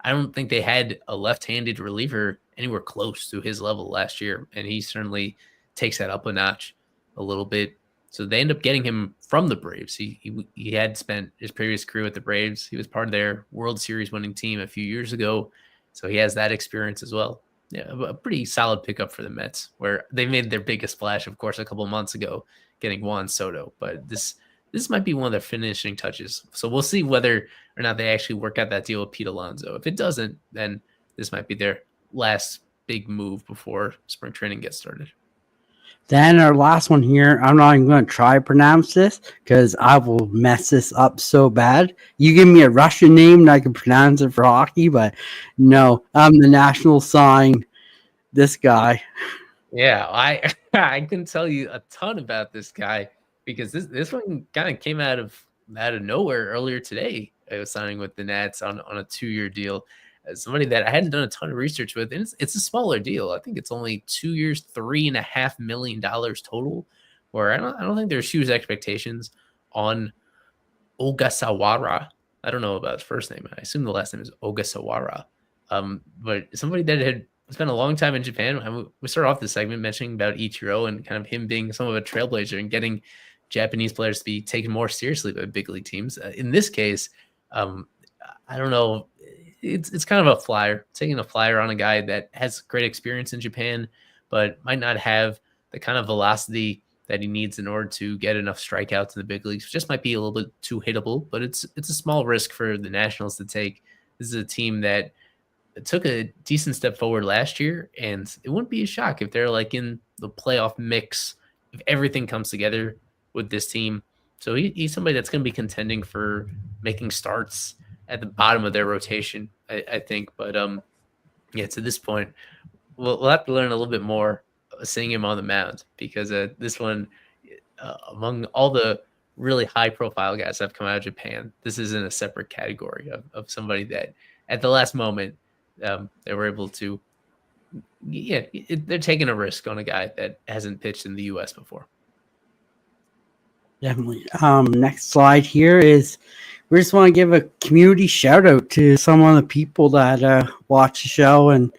I don't think they had a left-handed reliever anywhere close to his level last year, and he certainly takes that up a notch a little bit. So they end up getting him from the Braves. He had spent his previous career with the Braves. He was part of their World Series winning team a few years ago, so he has that experience as well. a pretty solid pickup for the Mets, where they made their biggest splash, of course, a couple of months ago, getting Juan Soto. But this might be one of their finishing touches. So we'll see whether or not they actually work out that deal with Pete Alonso. If it doesn't, then this might be their last big move before spring training gets started. Then our last one here, I'm not even going to try to pronounce this because I will mess this up so bad. You give me a Russian name and I can pronounce it for hockey, but no, I'm the national sign. This guy. Yeah, I can tell you a ton about this guy because this one kind of came out of nowhere earlier today. I was signing with the Nats on a 2-year deal. As somebody that I hadn't done a ton of research with, and it's a smaller deal. I think it's only 2 years, $3.5 million total. Where I don't think there's huge expectations on Ogasawara. I don't know about his first name. I assume the last name is Ogasawara. But somebody that had spent a long time in Japan. We started off this segment mentioning about Ichiro and kind of him being some of a trailblazer and getting Japanese players to be taken more seriously by big league teams. In this case, I don't know. It's kind of a flyer, taking a flyer on a guy that has great experience in Japan, but might not have the kind of velocity that he needs in order to get enough strikeouts in the big leagues. Just might be a little bit too hittable, but it's a small risk for the Nationals to take. This is a team that took a decent step forward last year, and it wouldn't be a shock if they're like in the playoff mix if everything comes together with this team. So he's somebody that's going to be contending for making starts at the bottom of their rotation, I think. But yeah, to this point, we'll have to learn a little bit more seeing him on the mound because this one, among all the really high-profile guys that have come out of Japan, this is in a separate category of somebody that at the last moment they were able to, they're taking a risk on a guy that hasn't pitched in the U.S. before. Definitely. Next slide here is we just want to give a community shout out to some of the people that watch the show and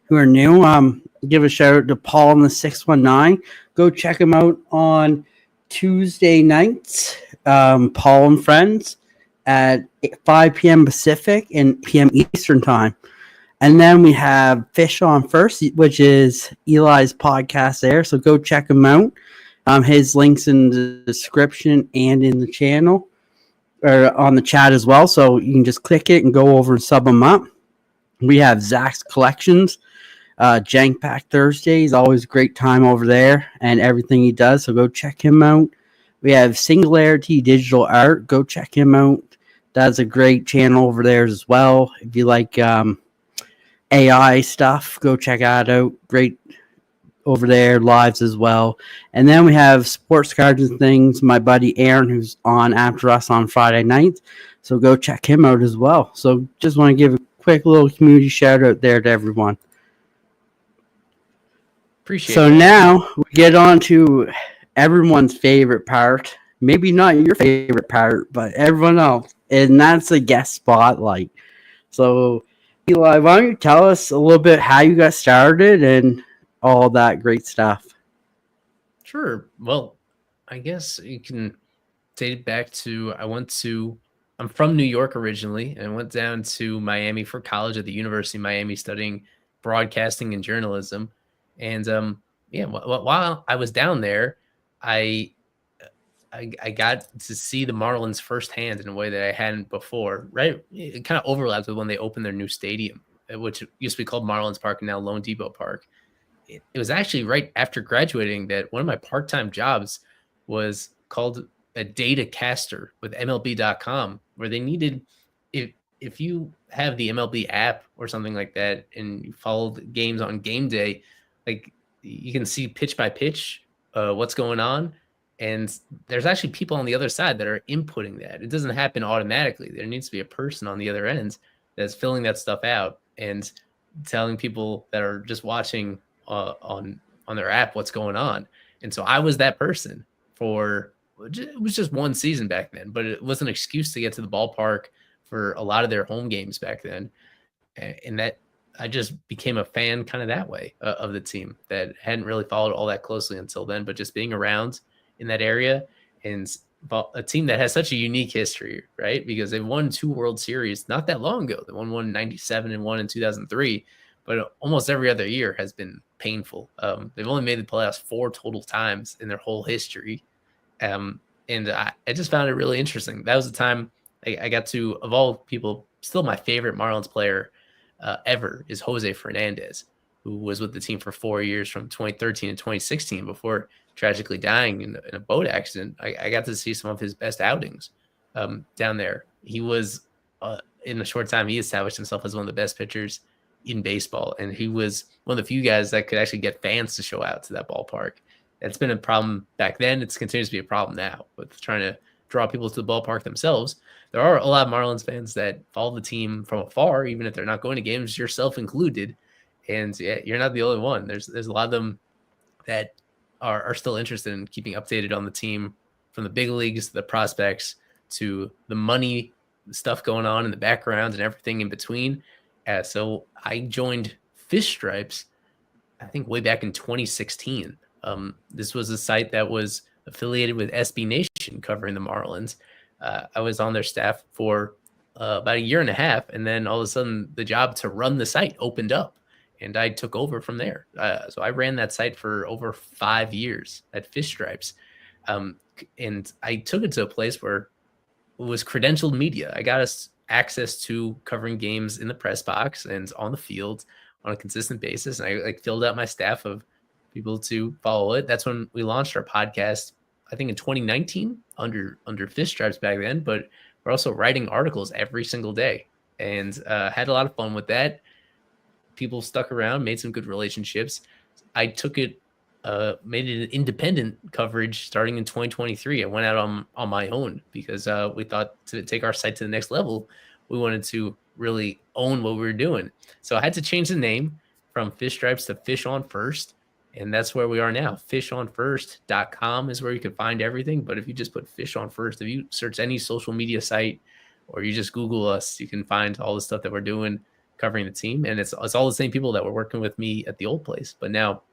who are new. Give a shout out to Paul in the 619. Go check him out on Tuesday nights. Paul and Friends at 5 p.m. Pacific and p.m. Eastern time. And then we have Fish on First, which is Eli's podcast there. So go check him out. His links in the description and in the channel or on the chat as well. So you can just click it and go over and sub him up. We have Zach's Collections, Jank Pack Thursdays. Always a great time over there and everything he does. So go check him out. We have Singularity Digital Art. Go check him out. That's a great channel over there as well. If you like AI stuff, go check that out. Great over there, lives as well. And then we have Sportscards and Things, my buddy Aaron, who's on after us on Friday nights. So go check him out as well. So just want to give a quick little community shout out there to everyone. Appreciate it. So now we get on to everyone's favorite part. Maybe not your favorite part, but everyone else. And that's the guest spotlight. So Eli, why don't you tell us a little bit how you got started and all that great stuff? Sure. Well, I guess you can date it back to I'm from New York originally and went down to Miami for college at the University of Miami studying broadcasting and journalism. And while I was down there, I got to see the Marlins firsthand in a way that I hadn't before, right? It kind of overlaps with when they opened their new stadium, which used to be called Marlins Park and now Lone Depot Park. It was actually right after graduating that one of my part-time jobs was called a data caster with MLB.com, where they needed, if you have the MLB app or something like that and you follow the games on game day, like you can see pitch by pitch what's going on. And there's actually people on the other side that are inputting that. It doesn't happen automatically. There needs to be a person on the other end that's filling that stuff out and telling people that are just watching on their app what's going on. And so I was that person it was just one season back then, but it was an excuse to get to the ballpark for a lot of their home games back then. And that I just became a fan kind of that way of the team that hadn't really followed all that closely until then, but just being around in that area and a team that has such a unique history, right? Because they won 2 World Series not that long ago. They won one in 97 and one in 2003. but almost every other year has been painful. They've only made the playoffs 4 total times in their whole history. And I just found it really interesting. That was the time I got to, of all people, still my favorite Marlins player ever is Jose Fernandez, who was with the team for 4 years from 2013 to 2016 before tragically dying in a boat accident. I got to see some of his best outings down there. He was, in a short time, he established himself as one of the best pitchers in baseball. And he was one of the few guys that could actually get fans to show out to that ballpark. It's been a problem back then. It continues to be a problem now with trying to draw people to the ballpark themselves. There are a lot of Marlins fans that follow the team from afar, even if they're not going to games, yourself included. And yeah, you're not the only one. There's a lot of them that are still interested in keeping updated on the team, from the big leagues to the prospects to the money stuff going on in the background and everything in between. So I joined Fish Stripes, I think way back in 2016. This was a site that was affiliated with SB Nation covering the Marlins. I was on their staff for about a year and a half, and then all of a sudden the job to run the site opened up, and I took over from there. So I ran that site for over 5 years at Fish Stripes, and I took it to a place where it was credentialed media. I got us access to covering games in the press box and on the field on a consistent basis, and I filled out my staff of people to follow it. That's when we launched our podcast, I think in 2019 under Fish Stripes back then, but we're also writing articles every single day, and had a lot of fun with that. People stuck around, made some good relationships. I took it, made it an independent coverage starting in 2023. I went out on my own because we thought to take our site to the next level, we wanted to really own what we were doing. So I had to change the name from Fish Stripes to Fish on First. And that's where we are now. Fishonfirst.com is where you can find everything. But if you just put Fish on First, if you search any social media site or you just Google us, you can find all the stuff that we're doing covering the team. And it's all the same people that were working with me at the old place. But now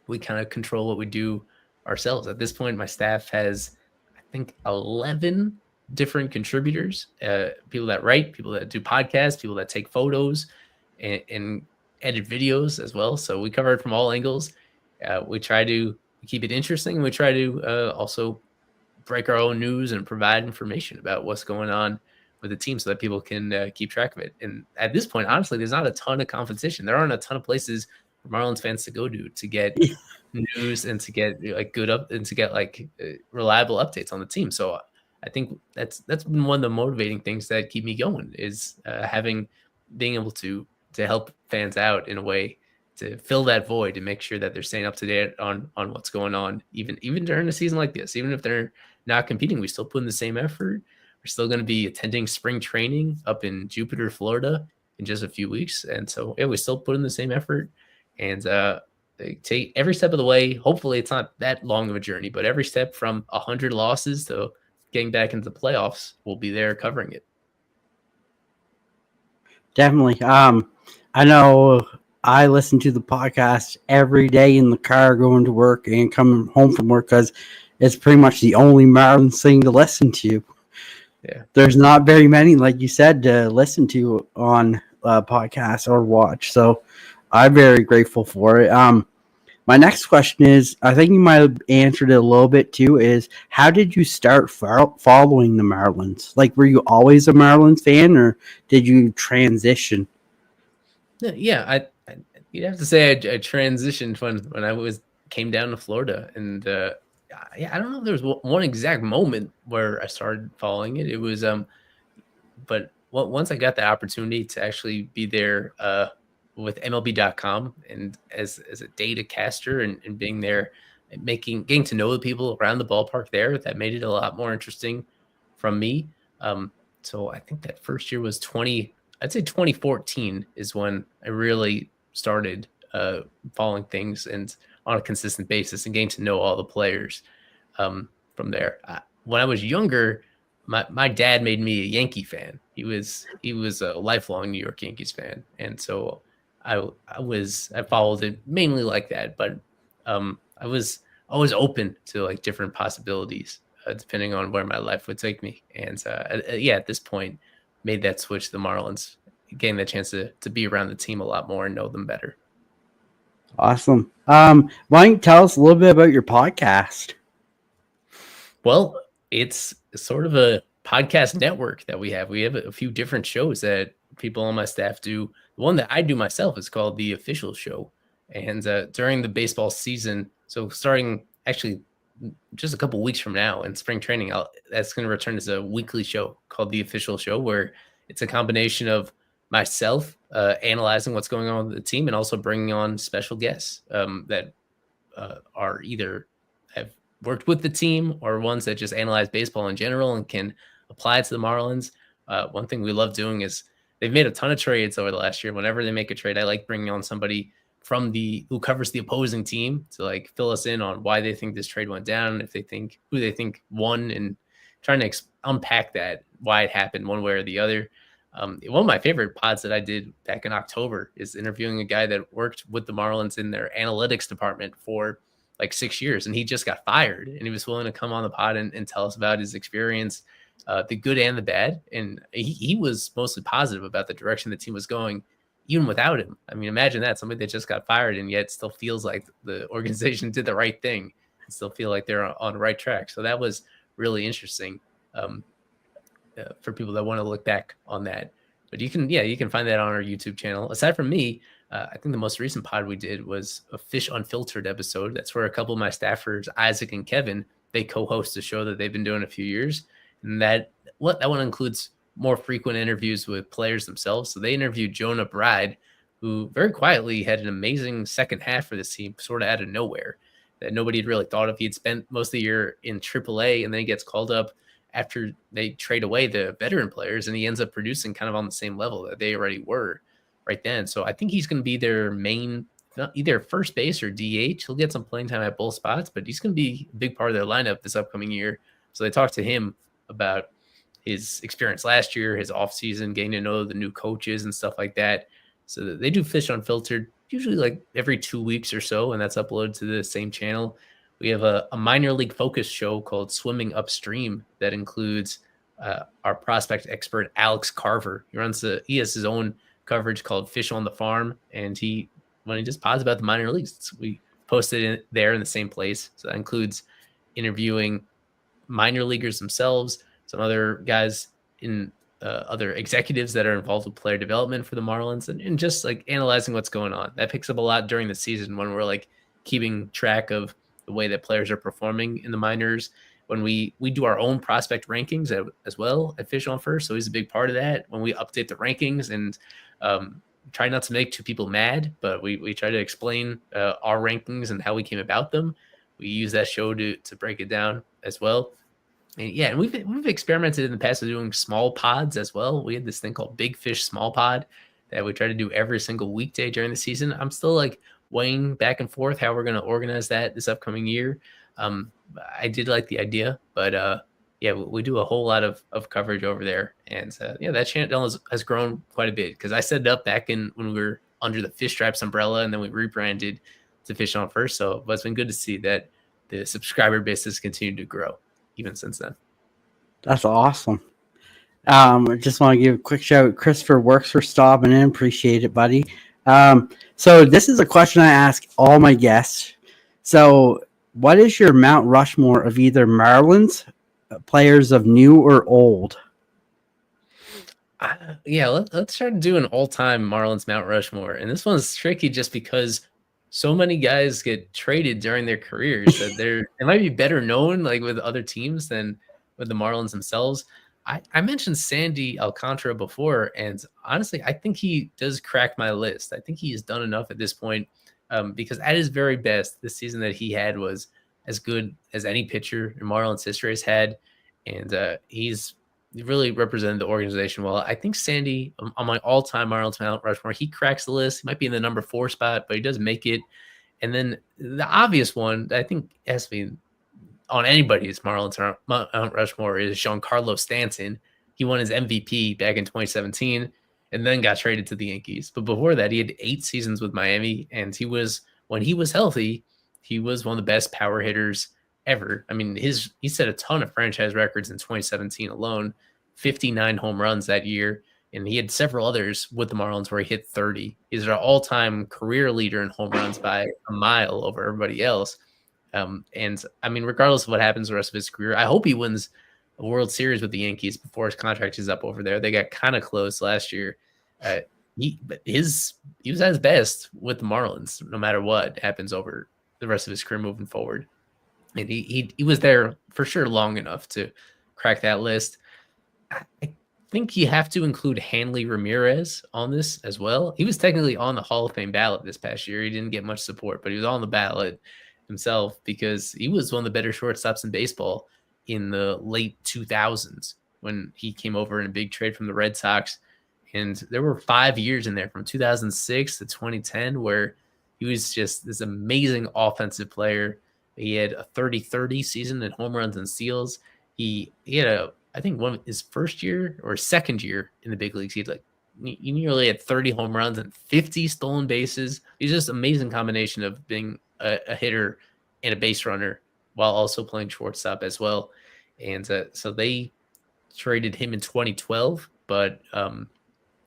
we kind of control what we do ourselves. At this point, my staff has, I think, 11 different contributors, people that write, people that do podcasts, people that take photos and edit videos as well. So we cover it from all angles. We try to keep it interesting. We try to also break our own news and provide information about what's going on with the team so that people can keep track of it. And at this point, honestly, there's not a ton of competition. There aren't a ton of places for Marlins fans to go to get news and to get reliable updates on the team. So I think that's been one of the motivating things that keep me going is being able to help fans out in a way to fill that void and make sure that they're staying up to date on what's going on, even during a season like this. Even if they're not competing, we still put in the same effort. We're still going to be attending spring training up in Jupiter, Florida in just a few weeks. And so, yeah, we still put in the same effort and take every step of the way. Hopefully it's not that long of a journey, but every step from 100 losses to getting back into the playoffs, we'll be there covering it. Definitely. I know I listen to the podcast every day in the car going to work and coming home from work because it's pretty much the only Marlins thing to listen to. Yeah, there's not very many, like you said, to listen to on podcasts or watch. So I'm very grateful for it. My next question is, I think you might have answered it a little bit too, is how did you start following the Marlins? Like, were you always a Marlins fan or did you transition? Yeah, you'd have to say I transitioned when I came down to Florida, and I don't know if there was one exact moment where I started following it. It was but once I got the opportunity to actually be there with MLB.com and as a data caster and being there and getting to know the people around the ballpark there, that made it a lot more interesting from me. So I think that first year was 2014 is when I really started following things and on a consistent basis and getting to know all the players from there. When I was younger, my dad made me a Yankee fan. He was a lifelong New York Yankees fan, and so I followed it mainly like that. But I was always open to like different possibilities depending on where my life would take me. And at this point, made that switch to the Marlins getting the chance to be around the team a lot more and know them better. Awesome. Why don't you tell us a little bit about your podcast? Well, it's sort of a podcast network that we have. We have a few different shows that people on my staff do. The one that I do myself is called The Official Show. And during the baseball season, so starting actually just a couple weeks from now in spring training, that's going to return as a weekly show called The Official Show, where it's a combination of myself analyzing what's going on with the team and also bringing on special guests that are either have worked with the team or ones that just analyze baseball in general and can apply it to the Marlins. One thing we love doing is they've made a ton of trades over the last year. Whenever they make a trade, I like bringing on somebody from who covers the opposing team to like fill us in on why they think this trade went down, if they think who they think won, and trying to unpack that, why it happened one way or the other. One of my favorite pods that I did back in October is interviewing a guy that worked with the Marlins in their analytics department for like 6 years, and he just got fired, and he was willing to come on the pod and tell us about his experience, the good and the bad. And he was mostly positive about the direction the team was going, even without him. I mean, imagine that, somebody that just got fired and yet still feels like the organization did the right thing and still feel like they're on the right track. So that was really interesting for people that want to look back on that. But you can find that on our YouTube channel. Aside from me, I think the most recent pod we did was a Fish Unfiltered episode. That's where a couple of my staffers, Isaac and Kevin, they co-host a show that they've been doing a few years. And that one includes more frequent interviews with players themselves. So they interviewed Jonah Bride, who very quietly had an amazing second half for this team, sort of out of nowhere, that nobody had really thought of. He had spent most of the year in AAA, and then he gets called up after they trade away the veteran players, and he ends up producing kind of on the same level that they already were right then. So I think he's going to be their main, either first base or DH. He'll get some playing time at both spots, but he's going to be a big part of their lineup this upcoming year. So they talked to him about his experience last year, his offseason, getting to know the new coaches and stuff like that. So they do Fish Unfiltered usually like every 2 weeks or so, and that's uploaded to the same channel. We have a minor league focus show called Swimming Upstream that includes our prospect expert, Alex Carver. He has his own coverage called Fish on the Farm, and when he just pods about the minor leagues, we posted it there in the same place. So that includes interviewing minor leaguers themselves, some other guys in other executives that are involved with player development for the Marlins, and just like analyzing what's going on. That picks up a lot during the season when we're like keeping track of the way that players are performing in the minors. When we do our own prospect rankings as well at Fish on First, so he's a big part of that. When we update the rankings and try not to make two people mad, but we try to explain our rankings and how we came about them. We use that show to break it down as well. And we've experimented in the past with doing small pods as well. We had this thing called Big Fish Small Pod that we try to do every single weekday during the season. I'm still like weighing back and forth how we're going to organize that this upcoming year. I did like the idea, but we do a whole lot of coverage over there. And that channel has grown quite a bit because I set it up back when we were under the Fish Stripes umbrella, and then we rebranded to Fish on First. So it's been good to see that the subscriber base has continued to grow even since then. That's awesome. I just want to give a quick shout out. Christopher Works for stopping in. Appreciate it, buddy. So this is a question I ask all my guests. So what is your Mount Rushmore of either Marlins players of new or old? Let's try to do an all-time Marlins Mount Rushmore. And this one's tricky just because so many guys get traded during their careers that they might be better known like with other teams than with the Marlins themselves. I mentioned Sandy Alcantara before, and honestly, I think he does crack my list. I think he has done enough at this point because at his very best, the season that he had was as good as any pitcher in Marlins history has had, and he's really represented the organization well. I think Sandy, on my all-time Marlins Mount Rushmore, he cracks the list. He might be in the number 4 spot, but he does make it. And then the obvious one, I think has to be on anybody's Marlins Mount Rushmore, is Giancarlo Stanton. He won his MVP back in 2017 and then got traded to the Yankees. But before that, he had 8 seasons with Miami, and when he was healthy, he was one of the best power hitters ever. I mean, he set a ton of franchise records in 2017 alone, 59 home runs that year. And he had several others with the Marlins where he hit 30. He's our all-time career leader in home runs by a mile over everybody else. And I mean, regardless of what happens the rest of his career, I hope he wins a World Series with the Yankees before his contract is up over there. They got kind of close last year. He was at his best with the Marlins, no matter what happens over the rest of his career moving forward. And he was there for sure long enough to crack that list. I think you have to include Hanley Ramirez on this as well. He was technically on the Hall of Fame ballot this past year. He didn't get much support, but he was on the ballot himself because he was one of the better shortstops in baseball in the late 2000s when he came over in a big trade from the Red Sox. And there were 5 years in there from 2006 to 2010 where he was just this amazing offensive player. He had a 30-30 season in home runs and steals. He had I think one of his first year or second year in the big leagues, he nearly had 30 home runs and 50 stolen bases. He's just an amazing combination of being a hitter and a base runner while also playing shortstop as well. And so they traded him in 2012, but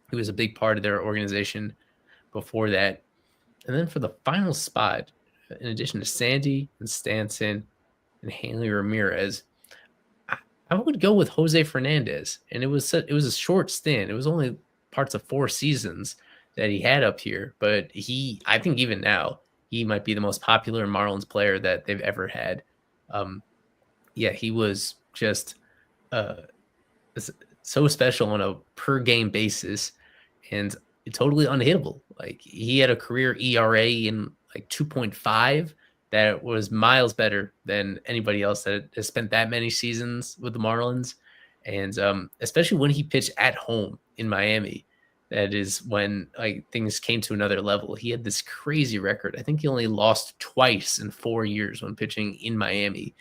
he was a big part of their organization before that. And then for the final spot, in addition to Sandy and Stanton and Hanley Ramirez, I would go with Jose Fernandez. And it was a short stint. It was only parts of 4 seasons that he had up here. But I think even now, he might be the most popular Marlins player that they've ever had. He was just so special on a per game basis and totally unhittable. Like he had a career ERA in like 2.5 that was miles better than anybody else that has spent that many seasons with the Marlins. And especially when he pitched at home in Miami, that is when like things came to another level. He had this crazy record. I think he only lost twice in 4 years when pitching in Miami.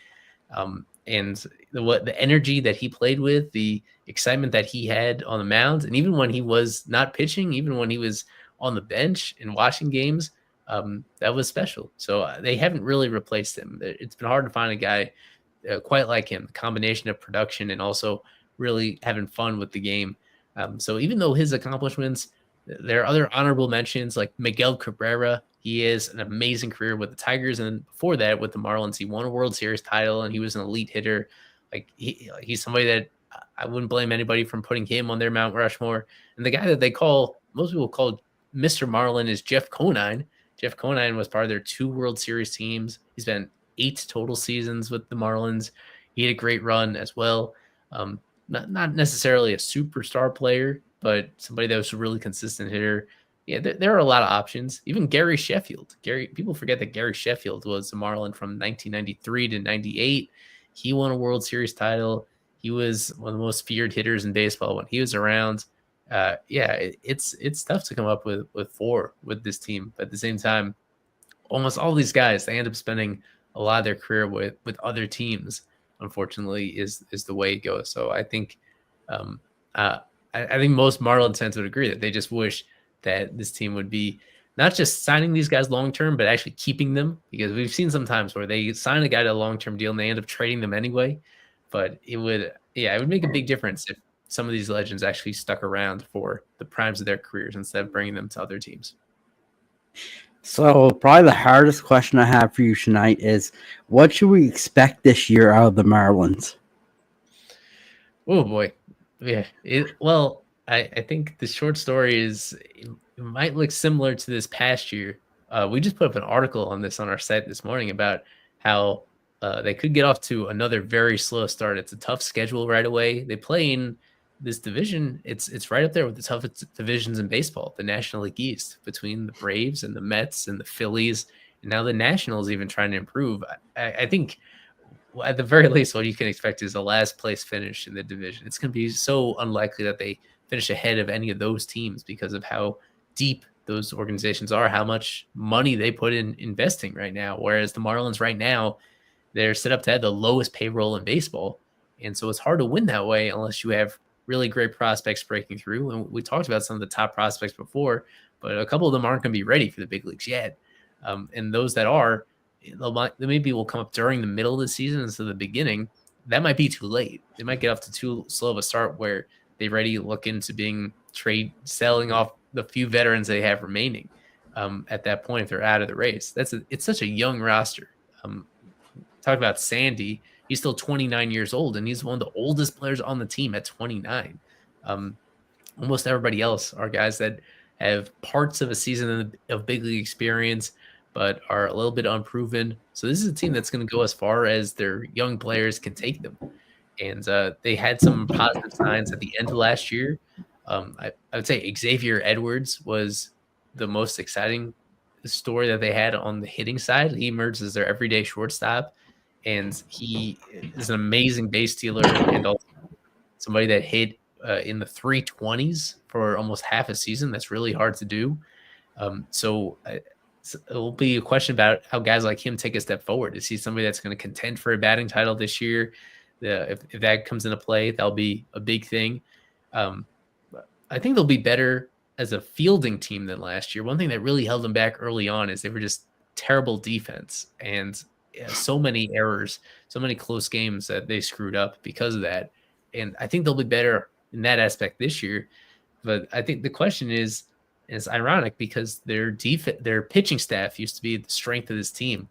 And the energy that he played with, the excitement that he had on the mound, and even when he was not pitching, even when he was on the bench and watching games, that was special. So they haven't really replaced him. It's been hard to find a guy quite like him, the combination of production and also really having fun with the game. So even though his accomplishments, there are other honorable mentions like Miguel Cabrera. He is an amazing career with the Tigers, and before that with the Marlins, he won a World Series title, and he was an elite hitter. Like he's somebody that I wouldn't blame anybody from putting him on their Mount Rushmore. And the guy that most people call Mr. Marlin is Jeff Conine. Jeff Conine was part of their 2 World Series teams. He's been 8 total seasons with the Marlins. He had a great run as well. Not necessarily a superstar player, but somebody that was a really consistent hitter. Yeah, there are a lot of options. Even Gary Sheffield. People forget that Gary Sheffield was a Marlin from 1993 to 98. He won a World Series title. He was one of the most feared hitters in baseball when he was around. It's tough to come up with 4 with this team. But at the same time, almost all these guys, they end up spending a lot of their career with other teams. Unfortunately, is the way it goes. So I think I think most Marlins fans would agree that they just wish that this team would be not just signing these guys long-term, but actually keeping them, because we've seen sometimes where they sign a guy to a long-term deal and they end up trading them anyway. But it would make a big difference if some of these legends actually stuck around for the primes of their careers instead of bringing them to other teams. So probably the hardest question I have for you tonight is, what should we expect this year out of the Marlins? Oh boy. Yeah. I think the short story is it might look similar to this past year. We just put up an article on this on our site this morning about how they could get off to another very slow start. It's a tough schedule right away. They play in this division. It's right up there with the toughest divisions in baseball, the National League East, between the Braves and the Mets and the Phillies. And now the Nationals even trying to improve. I think at the very least, what you can expect is a last place finish in the division. It's going to be so unlikely that they finish ahead of any of those teams because of how deep those organizations are, how much money they put in investing right now. Whereas the Marlins right now, they're set up to have the lowest payroll in baseball. And so it's hard to win that way unless you have really great prospects breaking through. And we talked about some of the top prospects before, but a couple of them aren't going to be ready for the big leagues yet. And those that are, they maybe will come up during the middle of the season instead of the beginning. That might be too late. They might get off to too slow of a start where they already look into being selling off the few veterans they have remaining at that point if they're out of the race. It's such a young roster. Talk about Sandy. He's still 29 years old, and he's one of the oldest players on the team at 29. Almost everybody else are guys that have parts of a season of big league experience, but are a little bit unproven. So this is a team that's going to go as far as their young players can take them. And they had some positive signs at the end of last year. I would say Xavier Edwards was the most exciting story that they had on the hitting side. He emerged as their everyday shortstop, and he is an amazing base stealer and also somebody that hit in the 320s for almost half a season. That's really hard to do. So it'll be a question about how guys like him take a step forward. Is he somebody that's going to contend for a batting title this year? If that comes into play, that'll be a big thing. I think they'll be better as a fielding team than last year. One thing that really held them back early on is they were just terrible defense, and so many errors, so many close games that they screwed up because of that. And I think they'll be better in that aspect this year. But I think the question is, and it's ironic because their pitching staff used to be the strength of this team,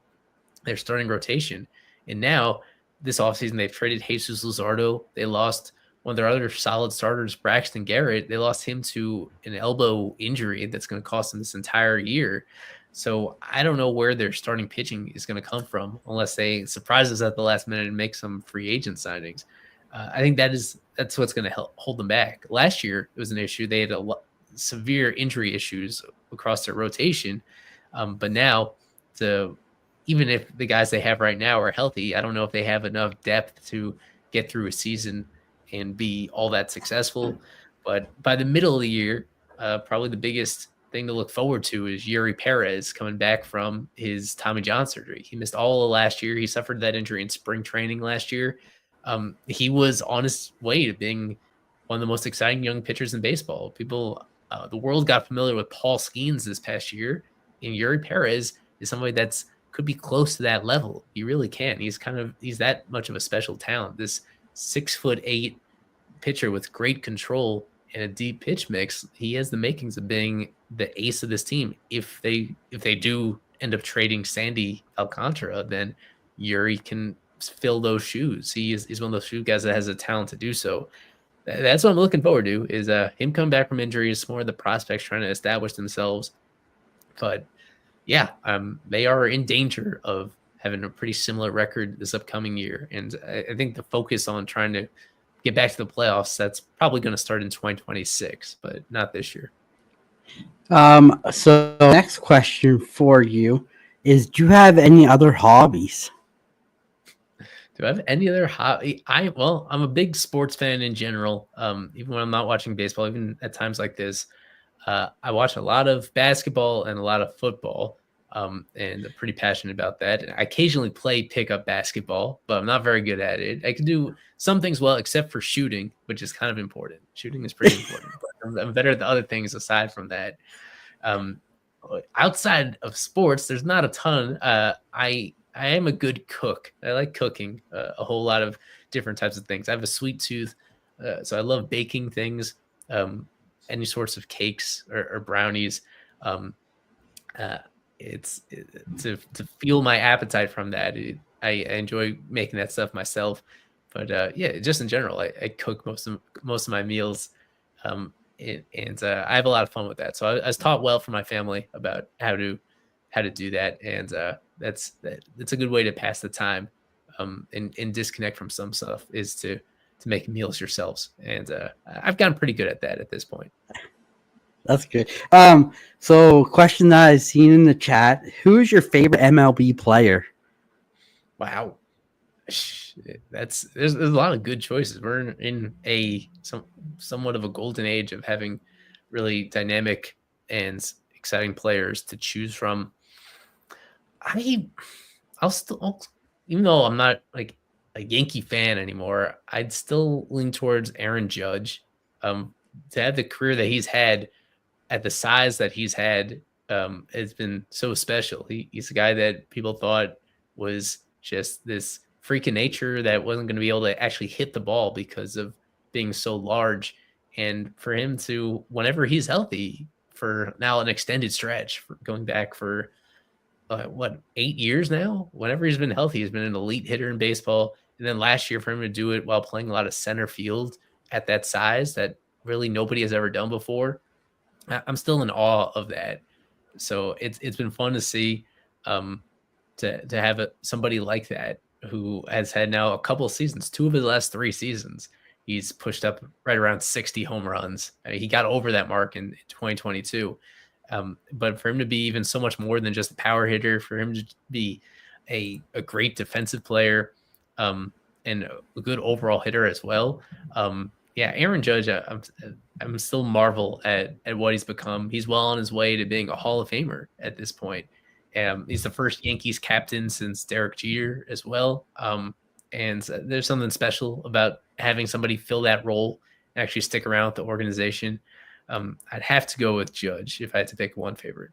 their starting rotation. And now this offseason, they've traded Jesus Luzardo. They lost one of their other solid starters, Braxton Garrett. They lost him to an elbow injury that's going to cost them this entire year. So I don't know where their starting pitching is going to come from unless they surprise us at the last minute and make some free agent signings. I think that's what's going to hold them back. Last year, it was an issue. They had severe injury issues across their rotation. But now, even if the guys they have right now are healthy, I don't know if they have enough depth to get through a season and be all that successful. But by the middle of the year, probably the biggest thing to look forward to is Yuri Perez coming back from his Tommy John surgery. He missed all of last year. He suffered that injury in spring training last year. He was on his way to being one of the most exciting young pitchers in baseball. The world got familiar with Paul Skeens this past year, and Yuri Perez is somebody that's could be close to that level. He really can. He's that much of a special talent. This 6'8" pitcher with great control and a deep pitch mix. He has the makings of being the ace of this team. If they do end up trading Sandy Alcantara, then Yuri can fill those shoes. He's one of those few guys that has the talent to do so. That's what I'm looking forward to, is him coming back from injuries, more of the prospects trying to establish themselves. But yeah, they are in danger of having a pretty similar record this upcoming year. And I think the focus on trying to get back to the playoffs, that's probably going to start in 2026, but not this year. So next question for you is, do you have any other hobbies? Do I have any other hobby? I'm a big sports fan in general. Even when I'm not watching baseball, even at times like this, I watch a lot of basketball and a lot of football, and I'm pretty passionate about that. I occasionally play pickup basketball, but I'm not very good at it. I can do some things well, except for shooting, which is kind of important. Shooting is pretty important, but I'm better at the other things aside from that. Outside of sports, there's not a ton. I am a good cook. I like cooking a whole lot of different types of things. I have a sweet tooth, so I love baking things, any sorts of cakes or brownies. It's to fuel my appetite from that. I enjoy making that stuff myself. But yeah, just in general, I cook most of my meals, and I have a lot of fun with that. So I was taught well from my family about how to do that, and that's a good way to pass the time, and disconnect from some stuff, is to make meals yourselves. And I've gotten pretty good at that at this point. That's good. So question that I've seen in the chat: who is your favorite MLB player? Wow, there's a lot of good choices. We're in somewhat of a golden age of having really dynamic and exciting players to choose from. I'll still, even though I'm not like a Yankee fan anymore, I'd still lean towards Aaron Judge. To have the career that he's had at the size that he's had, it's been so special. He's a guy that people thought was just this freak of nature that wasn't going to be able to actually hit the ball because of being so large. And for him to, whenever he's healthy, for now an extended stretch, for going back for 8 years now, whenever he's been healthy, he's been an elite hitter in baseball. And then last year for him to do it while playing a lot of center field at that size that really nobody has ever done before, I'm still in awe of that. So it's been fun to see, to have somebody like that who has had now a couple of seasons, 2 of his last 3 seasons. He's pushed up right around 60 home runs. I mean, he got over that mark in 2022. But for him to be even so much more than just a power hitter, for him to be a great defensive player, and a good overall hitter as well. Yeah, Aaron Judge, I'm still marvel at what he's become. He's well on his way to being a Hall of Famer at this point. He's the first Yankees captain since Derek Jeter as well. And there's something special about having somebody fill that role and actually stick around with the organization. I'd have to go with Judge if I had to pick one favorite.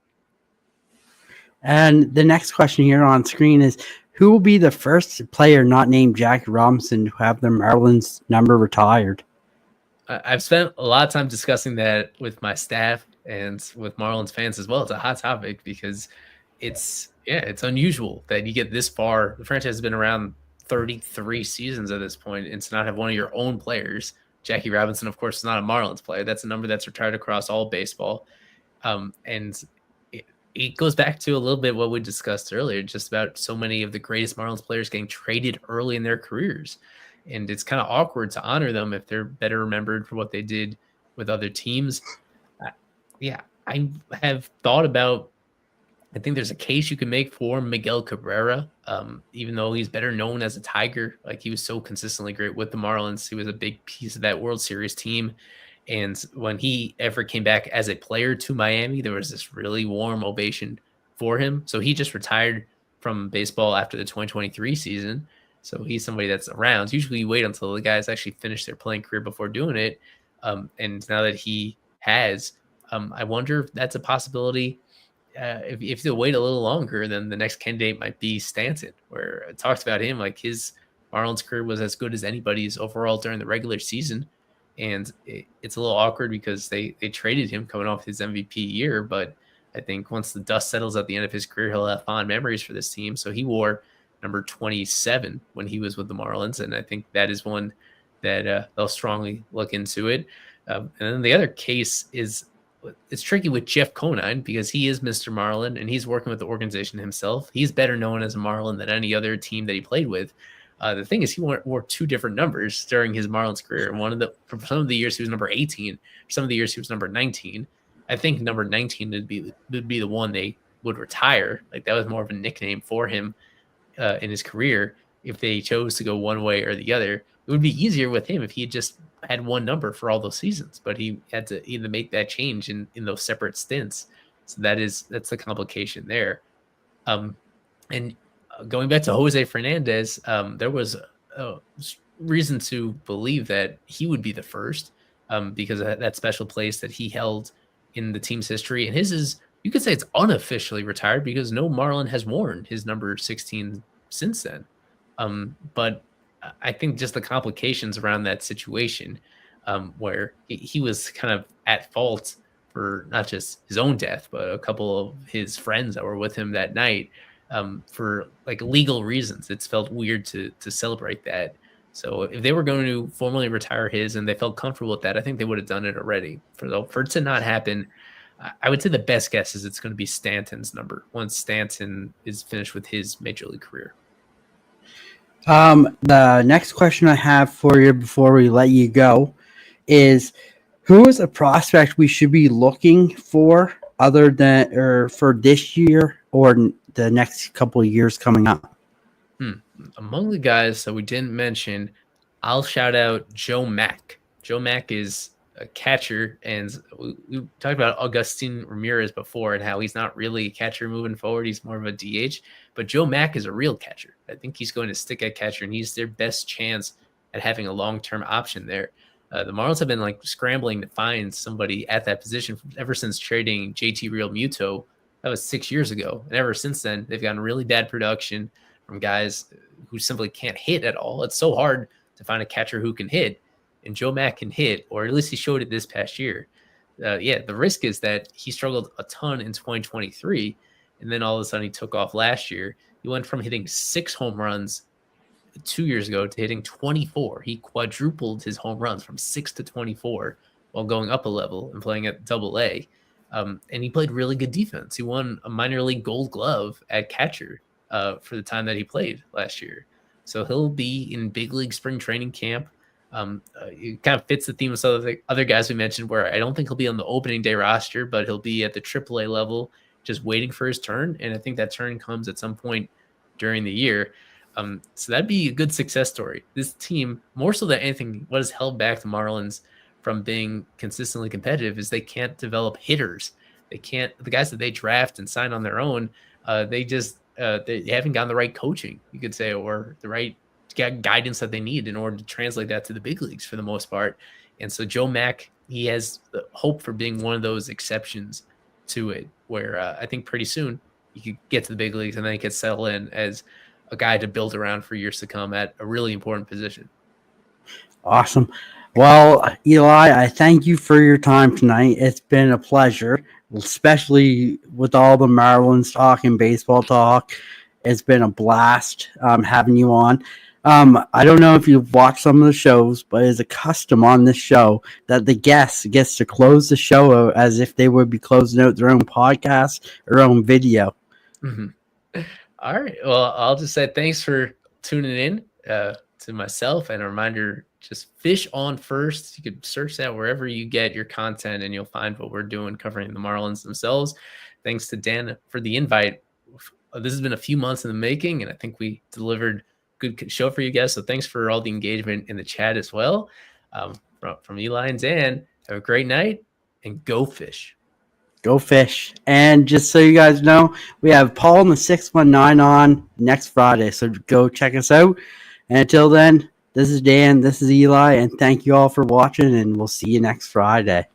And the next question here on screen is, who will be the first player not named Jackie Robinson to have their Marlins number retired? I've spent a lot of time discussing that with my staff and with Marlins fans as well. It's a hot topic because it's unusual that you get this far. The franchise has been around 33 seasons at this point, and to not have one of your own players. Jackie Robinson, of course, is not a Marlins player. That's a number that's retired across all baseball. And it goes back to a little bit what we discussed earlier, just about so many of the greatest Marlins players getting traded early in their careers. And it's kind of awkward to honor them if they're better remembered for what they did with other teams. I have thought about, I think there's a case you can make for Miguel Cabrera, even though he's better known as a Tiger. Like, he was so consistently great with the Marlins. He was a big piece of that World Series team. And when he ever came back as a player to Miami, there was this really warm ovation for him. So he just retired from baseball after the 2023 season. So he's somebody that's around. Usually you wait until the guys actually finish their playing career before doing it. And now that he has, I wonder if that's a possibility. If they'll wait a little longer, then the next candidate might be Stanton, where it talks about him like his Marlins career was as good as anybody's overall during the regular season. And it's a little awkward because they traded him coming off his MVP year. But I think once the dust settles at the end of his career, he'll have fond memories for this team. So he wore number 27 when he was with the Marlins. And I think that is one that they'll strongly look into it. And then the other case is, it's tricky with Jeff Conine because he is Mr. Marlin and he's working with the organization himself. He's better known as a Marlin than any other team that he played with. The thing is, he wore 2 different numbers during his Marlins career. And for some of the years he was number 18, for some of the years he was number 19. I think number 19 would be the one they would retire. Like, that was more of a nickname for him in his career. If they chose to go one way or the other, it would be easier with him if he had just had one number for all those seasons, but he had to either make that change in those separate stints. So that's the complication there. And going back to Jose Fernandez, there was a reason to believe that he would be the first because of that special place that he held in the team's history. And his is, you could say it's unofficially retired because no Marlin has worn his number 16 since then. But I think just the complications around that situation, where he was kind of at fault for not just his own death, but a couple of his friends that were with him that night, for like legal reasons. It's felt weird to celebrate that. So if they were going to formally retire his and they felt comfortable with that, I think they would have done it already. For it to not happen, I would say the best guess is it's going to be Stanton's number once Stanton is finished with his major league career. The next question I have for you before we let you go is, who is a prospect we should be looking for other than, or for this year or the next couple of years coming up? Among the guys that we didn't mention, I'll shout out Joe Mack. Joe Mack is a catcher, and we talked about Agustin Ramirez before and how he's not really a catcher moving forward. He's more of a DH, but Joe Mack is a real catcher. I think he's going to stick at catcher, and he's their best chance at having a long-term option there. The Marlins have been like scrambling to find somebody at that position ever since trading JT Realmuto. That was 6 years ago. And ever since then, they've gotten really bad production from guys who simply can't hit at all. It's so hard to find a catcher who can hit. and Joe Mack can hit, or at least he showed it this past year, the risk is that he struggled a ton in 2023, and then all of a sudden he took off last year. He went from hitting 6 home runs 2 years ago to hitting 24. He quadrupled his home runs from 6 to 24 while going up a level and playing at Double-A. And he played really good defense. He won a minor league Gold Glove at catcher for the time that he played last year. So he'll be in big league spring training camp. It kind of fits the theme of some of the other guys we mentioned, where I don't think he'll be on the opening day roster, but he'll be at the AAA level, just waiting for his turn. And I think that turn comes at some point during the year. So that'd be a good success story. This team, more so than anything, what has held back the Marlins from being consistently competitive is they can't develop hitters. The guys that they draft and sign on their own, they haven't gotten the right coaching, you could say, or the right guidance that they need in order to translate that to the big leagues for the most part. And so Joe Mack, he has the hope for being one of those exceptions to it, where I think pretty soon he could get to the big leagues and then he could settle in as a guy to build around for years to come at a really important position. Awesome. Well, Eli, I thank you for your time tonight. It's been a pleasure, especially with all the Marlins talk and baseball talk. It's been a blast having you on. I don't know if you've watched some of the shows, but it's a custom on this show that the guest gets to close the show out as if they would be closing out their own podcast or own video. Mm-hmm. All right. Well, I'll just say thanks for tuning in to myself, and a reminder, just fish on first. You could search that wherever you get your content and you'll find what we're doing covering the Marlins themselves. Thanks to Dan for the invite. This has been a few months in the making, and I think we delivered a good show for you guys. So thanks for all the engagement in the chat as well. From Eli and Dan, have a great night and go fish. Go fish. And just so you guys know, we have Paul and the 619 on next Friday. So go check us out. And until then, this is Dan, this is Eli, and thank you all for watching, and we'll see you next Friday.